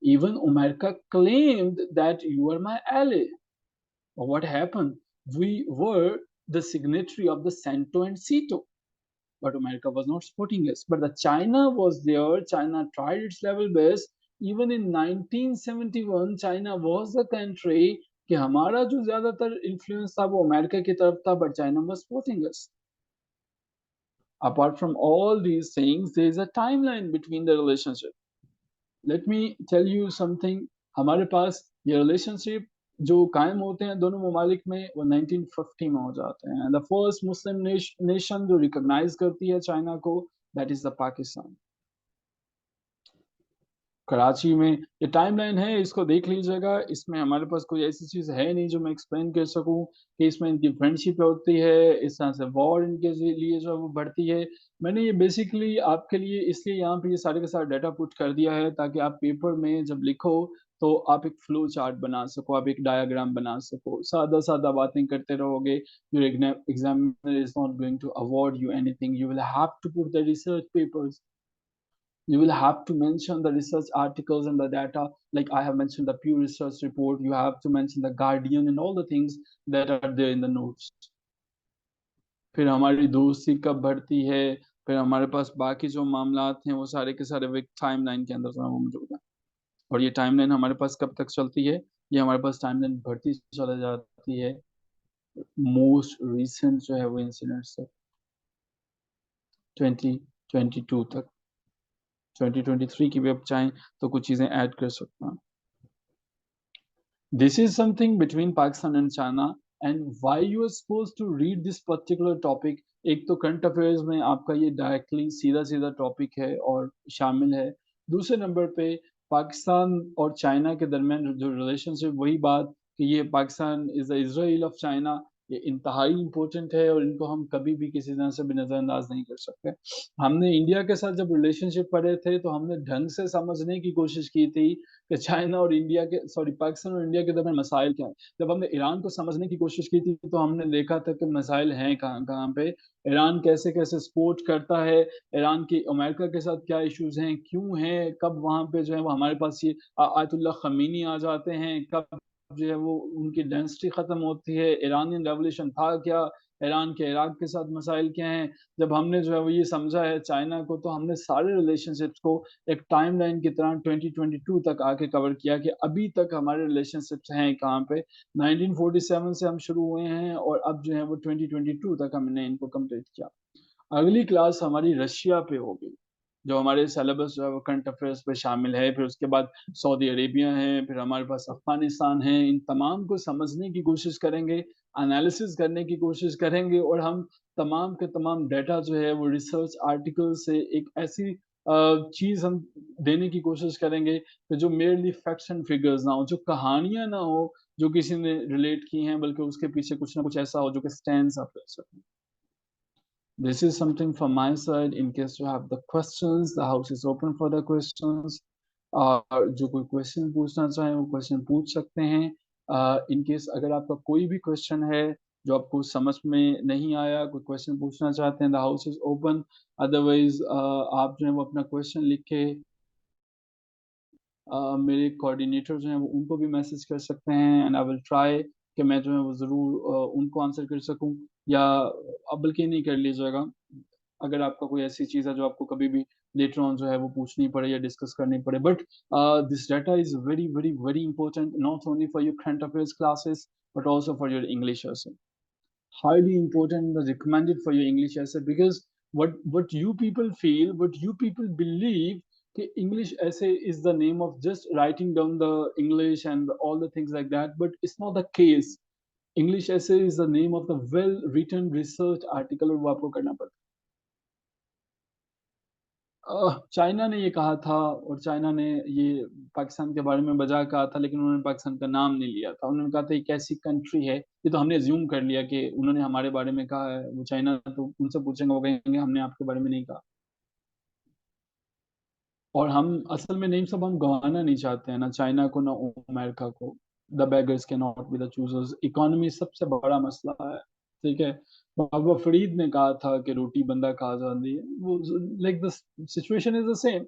Even America claimed that you are my ally. But what happened? We were the signatory of the CENTO and CETO, but America was not supporting us. But the China was there. China tried its level best. Even in 1971, China was the country कि हमारा जो ज्यादातर influence था वो America की तरफ था, but China was supporting us. Apart from all these things, there is a timeline between the relationship. Let me tell you something. हमारे पास ये relationship जो कायम होते हैं दोनों ममालिक में वो 1950 में हो जाते हैं. And the first Muslim nation जो recognize करती है चाइना को, that is the Pakistan. Karachi में ये टाइमलाइन है, इसको देख लीजिएगा. इसमें हमारे पास कोई ऐसी चीज़ है नहीं जो मैं एक्सप्लेन कर सकूं कि इसमें इनकी फ्रेंडशिप होती है, इस तरह से वॉर इनके लिए जो है वो बढ़ती है. मैंने ये बेसिकली आपके लिए इसलिए यहाँ पे ये सारे के सारे डाटा पुट कर दिया है ताकि आप पेपर में जब लिखो तो आप एक फ्लो चार्ट बना सको, आप एक डायग्राम बना सको. सादा सादा बातें करते रहोगे, your examiner is not going to award you anything. You will have to put the research papers. You will have to mention the research articles and the data, like I have mentioned the Pew Research report. You have to mention the Guardian and all the things that are there in the notes. फिर हमारी दोस्ती कब बढ़ती है, फिर हमारे पास बाकी जो मामलात हैं वो सारे के सारे एक टाइमलाइन के अंदर वो मौजूद है. और ये टाइमलाइन हमारे पास कब तक चलती है, ये हमारे पास टाइमलाइन बढ़ती चली जाती है मोस्ट रिसेंट जो है वो इंसिडेंट तक 2022 तक. 2023 की भी आप चाहें तो कुछ चीजें ऐड कर सकते हैं. This is something between Pakistan and China, and why you are supposed to read this particular topic. एक तो करंट अफेयर्स में आपका ये डायरेक्टली सीधा सीधा टॉपिक है और शामिल है. दूसरे नंबर पे पाकिस्तान और चाइना के दरमियान जो रिलेशनशिप, वही बात कि ये Pakistan is the Israel of China, ये इंतहाई इम्पोर्टेंट है और इनको हम कभी भी किसी तरह से भी नज़रअंदाज नहीं कर सकते. हमने इंडिया के साथ जब रिलेशनशिप पढ़े थे तो हमने ढंग से समझने की कोशिश की थी कि चाइना और इंडिया के पाकिस्तान और इंडिया के दरमियान मसाइल क्या हैं. जब हमने ईरान को समझने की कोशिश की थी तो हमने देखा था कि मसाइल हैं कहाँ कहाँ पे, ईरान कैसे कैसे सपोर्ट करता है, ईरान की अमेरिका के साथ क्या इश्यूज हैं, क्यों हैं, कब वहाँ पे जो है वो हमारे पास ये आयतुल्लाह खमीनी आ जाते हैं, कब जो है वो उनकी डेंसिटी खत्म होती है, ईरानियन रेवोल्यूशन था क्या, ईरान के इराक के साथ मसाइल क्या हैं. जब हमने जो है वो ये समझा है चाइना को, तो हमने सारे रिलेशनशिप्स को एक टाइमलाइन की तरह 2022 तक आके कवर किया कि अभी तक हमारे रिलेशनशिप्स हैं कहाँ पे. 1947 से हम शुरू हुए हैं और अब जो है वो 2022 तक हमने इनको कंप्लीट किया. अगली क्लास हमारी रशिया पे होगी, जो हमारे सिलेबस जो है वो करंट अफेयर्स पे शामिल है. फिर उसके बाद सऊदी अरेबिया है, फिर हमारे पास अफगानिस्तान है. इन तमाम को समझने की कोशिश करेंगे, एनालिसिस करने की कोशिश करेंगे और हम तमाम के तमाम डाटा जो है वो रिसर्च आर्टिकल से एक ऐसी चीज़ हम देने की कोशिश करेंगे कि जो मेरली फैक्ट्स एंड फिगर्स ना हो, जो कहानियाँ ना हो जो किसी ने रिलेट की हैं, बल्कि उसके पीछे कुछ ना कुछ ऐसा हो जो कि स्टैंड्स अप कर सके. This is something from my side. In case you have the questions, the house is open for the questions. और जो कोई क्वेश्चन पूछना चाहे वो क्वेश्चन पूछ सकते हैं. इन केस अगर आपका कोई भी क्वेश्चन है जो आपको समझ में नहीं आया, कोई क्वेश्चन पूछना चाहते हैं, the house is open. Otherwise आप जो है वो अपना क्वेश्चन लिख के मेरे कोऑर्डिनेटर जो हैं वो उनको भी मैसेज कर सकते हैं, एंड आई विल ट्राई कि मैं जो है वो ज़रूर उनको आंसर कर सकूं. या अब बल्कि नहीं कर लीजिएगा, अगर आपका कोई ऐसी चीज़ है जो आपको कभी भी लेटर ऑन जो है वो पूछनी पड़े या डिस्कस करनी पड़े. But this data is very very very important, not only for your current affairs classes but also for your English essay. Highly important and recommended for your English essay, because what you people feel, what you people believe कि English essay is the name of just writing down the English and all the things like that, but it's not the case. English essay is the name of the well written research article और वो आपको करना पड़ता है. China ने ये कहा था और चाइना ने ये पाकिस्तान के बारे में बजा कहा था, लेकिन उन्होंने पाकिस्तान का नाम नहीं लिया था. उन्होंने कहा था एक ऐसी कंट्री है, ये तो हमने अज्यूम कर लिया कि उन्होंने हमारे बारे में कहा है. वो चाइना तो उनसे पूछेंगे, वो कहेंगे हमने आपके बारे में नहीं कहा. और हम असल में नेम सब हम गंवाना नहीं चाहते हैं, ना चाइना को ना अमेरिका को. The beggars can not be the choosers. Economy सबसे बड़ा मसला है. ٹھیک ہے. بابا فرید نے کہا تھا کہ روٹی بندہ کھا جاتی ہے. وہ like the situation is the same.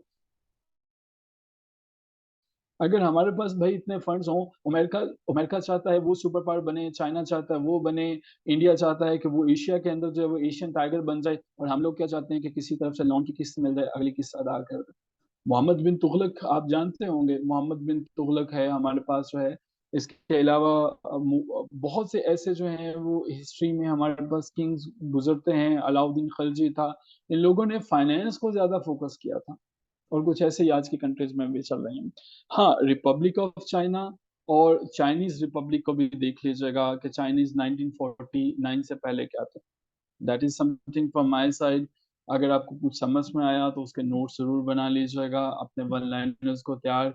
اگر ہمارے پاس بھائی اتنے فنڈز ہوں، امریکہ چاہتا ہے وہ سپر پاور بنے، چائنا چاہتا ہے وہ بنے، انڈیا چاہتا ہے کہ وہ ایشیا کے اندر جو ہے وہ ایشین ٹائیگر بن جائے، اور ہم لوگ کیا چاہتے ہیں کہ کسی طرف سے لون کی قسط مل جائے، اگلی قسط ادا کر دے. محمد بن تغلق آپ جانتے ہوں گے، محمد بن تغلق ہے ہمارے پاس جو ہے. اس کے علاوہ بہت سے ایسے جو ہیں وہ ہسٹری میں ہمارے پاس کنگز گزرتے ہیں. علاؤدین خلجی تھا. ان لوگوں نے فائنینس کو زیادہ فوکس کیا تھا، اور کچھ ایسے ہی آج کی کنٹریز میں بھی چل رہی ہیں. ہاں، ریپبلک آف چائنا اور چائنیز ریپبلک کو بھی دیکھ لیجیے گا کہ چائنیز 1949 سے پہلے کیا تھا. That is some thing from my side. اگر آپ کو کچھ سمجھ میں آیا تو اس کے نوٹ ضرور بنا لیجیے گا، اپنے ون لائنرز کو تیار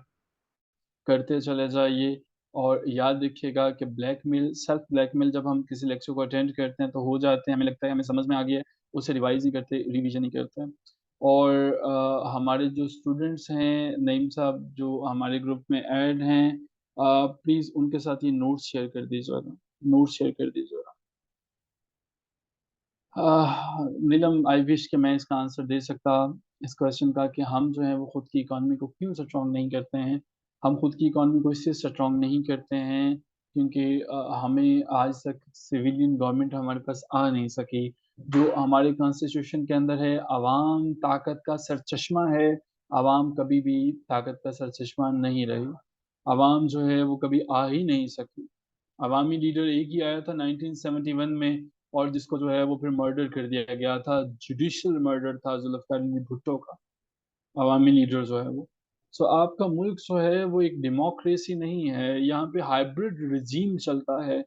کرتے چلے جائیے. اور یاد رکھیے گا کہ بلیک میل، سیلف بلیک میل جب ہم کسی لیکچر کو اٹینڈ کرتے ہیں تو ہو جاتے ہیں، ہمیں لگتا ہے ہمیں سمجھ میں آ گیا، اسے ریوائز نہیں کرتے، ریویژن نہیں کرتے. اور ہمارے جو اسٹوڈنٹس ہیں نعیم صاحب جو ہمارے گروپ میں ایڈ ہیں، پلیز ان کے ساتھ یہ نوٹس شیئر کر دیجیے گا، نوٹس شیئر کر دیجیے گا. نیلم آئی وش کہ میں اس کا آنسر دے سکتا اس کویشچن کا کہ ہم جو ہے وہ خود کی اکانومی کو کیوں اسٹرانگ نہیں کرتے ہیں. ہم خود کی اکانومی کو اس سے اسٹرانگ نہیں کرتے ہیں کیونکہ ہمیں آج تک سویلین گورنمنٹ ہمارے پاس آ نہیں سکی. جو ہمارے کانسٹیٹیوشن کے اندر ہے، عوام طاقت کا سرچشمہ ہے. عوام کبھی بھی طاقت کا سرچشمہ نہیں رہی. عوام جو ہے وہ کبھی آ ہی نہیں سکی. عوامی لیڈر ایک ہی آیا تھا 1971 میں، اور جس کو جو ہے وہ پھر مرڈر کر دیا گیا تھا. جوڈیشل مرڈر تھا ذوالفقار علی بھٹو کا. عوامی لیڈر جو ہے وہ. سو آپ کا ملک جو ہے وہ ایک ڈیموکریسی نہیں ہے، یہاں پہ ہائبرڈ رجیم چلتا ہے.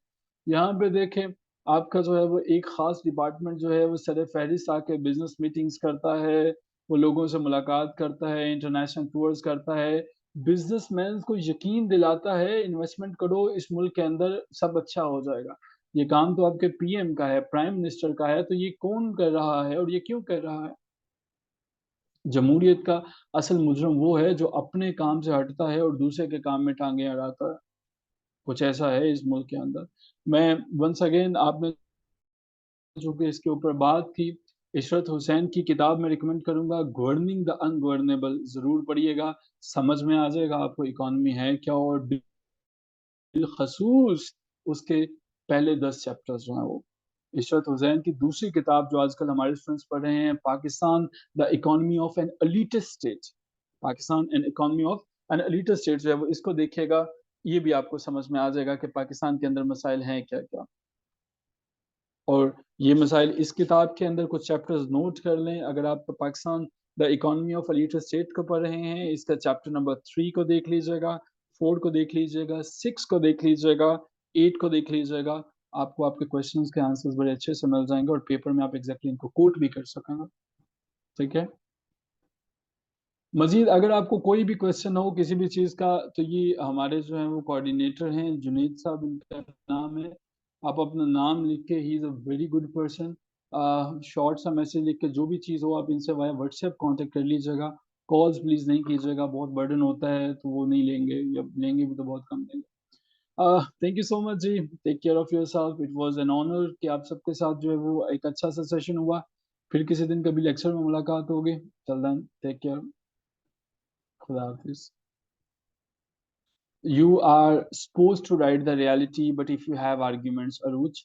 یہاں پہ دیکھیں آپ کا جو ہے وہ ایک خاص ڈپارٹمنٹ جو ہے وہ سر فہرست آ کے بزنس میٹنگز کرتا ہے، وہ لوگوں سے ملاقات کرتا ہے، انٹرنیشنل ٹورز کرتا ہے، بزنس مین کو یقین دلاتا ہے انویسٹمنٹ کرو اس ملک کے اندر، سب اچھا ہو جائے گا. یہ کام تو آپ کے پی ایم کا ہے، پرائم منسٹر کا ہے. تو یہ کون کر رہا ہے اور یہ کیوں کر رہا ہے؟ جمہوریت کا اصل مجرم وہ ہے جو اپنے کام سے ہٹتا ہے اور دوسرے کے کام میں ٹانگیں اڑاتا ہے. کچھ ایسا ہے اس ملک کے اندر. میں ونس اگین آپ نے جو کہ اس کے اوپر بات کی، عشرت حسین کی کتاب میں ریکمینڈ کروں گا، گورننگ دا انگورنیبل، ضرور پڑھیے گا. سمجھ میں آ جائے گا آپ کو اکانومی ہے کیا، اور بالخصوص اس کے پہلے 10 چیپٹرز جو ہیں وہ. عشرت حسین کی دوسری کتاب جو آج کل ہمارے اسٹوڈنٹس پڑھ رہے ہیں، Pakistan the economy of an elitist state, Pakistan an economy of an elitist state جو ہے وہ، اس کو دیکھیے گا. یہ بھی آپ کو سمجھ میں آ جائے گا کہ پاکستان کے اندر مسائل ہیں کیا کیا. اور یہ مسائل اس کتاب کے اندر کچھ چیپٹرز نوٹ کر لیں. اگر آپ Pakistan the economy of elitist state کو پڑھ رہے ہیں، اس کا چیپٹر نمبر 3 کو دیکھ لیجیے گا، 4 کو دیکھ لیجیے گا، 6 کو دیکھ لیجیے گا، 8 کو دیکھ لیجیے گا. آپ کو آپ کے کوشچنز کے آنسرز بڑے اچھے سے مل جائیں گے، اور پیپر میں آپ ایگزیکٹلی ان کو کوٹ بھی کر سکیں گے. ٹھیک ہے. مزید اگر آپ کو کوئی بھی کوشچن ہو کسی بھی چیز کا، تو یہ ہمارے جو ہیں وہ کوآرڈینیٹر ہیں، جنید صاحب ان کا نام ہے. آپ اپنا نام لکھ کے، he is a very good person, short سا میسج لکھ کے جو بھی چیز ہو آپ ان سے وایا واٹس ایپ کانٹیکٹ کر لیجیے گا. کالز پلیز نہیں کیجیے گا، بہت برڈن ہوتا ہے تو وہ نہیں لیں گے، یا لیں گے بھی تو بہت کم لیں گے. Thank you so much ji. Take care of yourself. It was an honour کہ آپ سب کے ساتھ جو ہے وہ ایک اچھا سا سیشن ہوا. پھر کسی دن کبھی لیکچر میں ملاقات ہوگی. چل دین، ٹیک کیئر. خدا حافظ. You are supposed to write the reality, but if you have arguments, Aruj,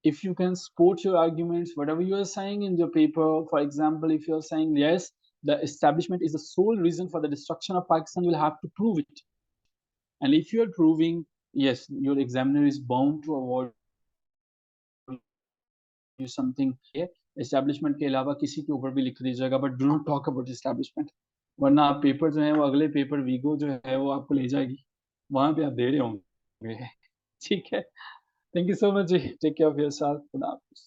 if you can support your arguments, whatever you are saying in your paper, for example, if you are saying, yes, the establishment is the sole reason for the destruction of Pakistan, you will have to prove it. And if you are proving, yes, your examiner is bound to award you something. Establishment کے علاوہ کسی کے اوپر بھی لکھ دیجیے گا, but do not talk about establishment. ورنہ آپ پیپر جو ہیں وہ اگلے پیپر ویگو جو ہے وہ آپ کو لے جائے گی, وہاں پہ آپ دے رہے ہوں گے. ٹھیک ہے. Thank you so much ji. Take care of yourself. خدا حافظ.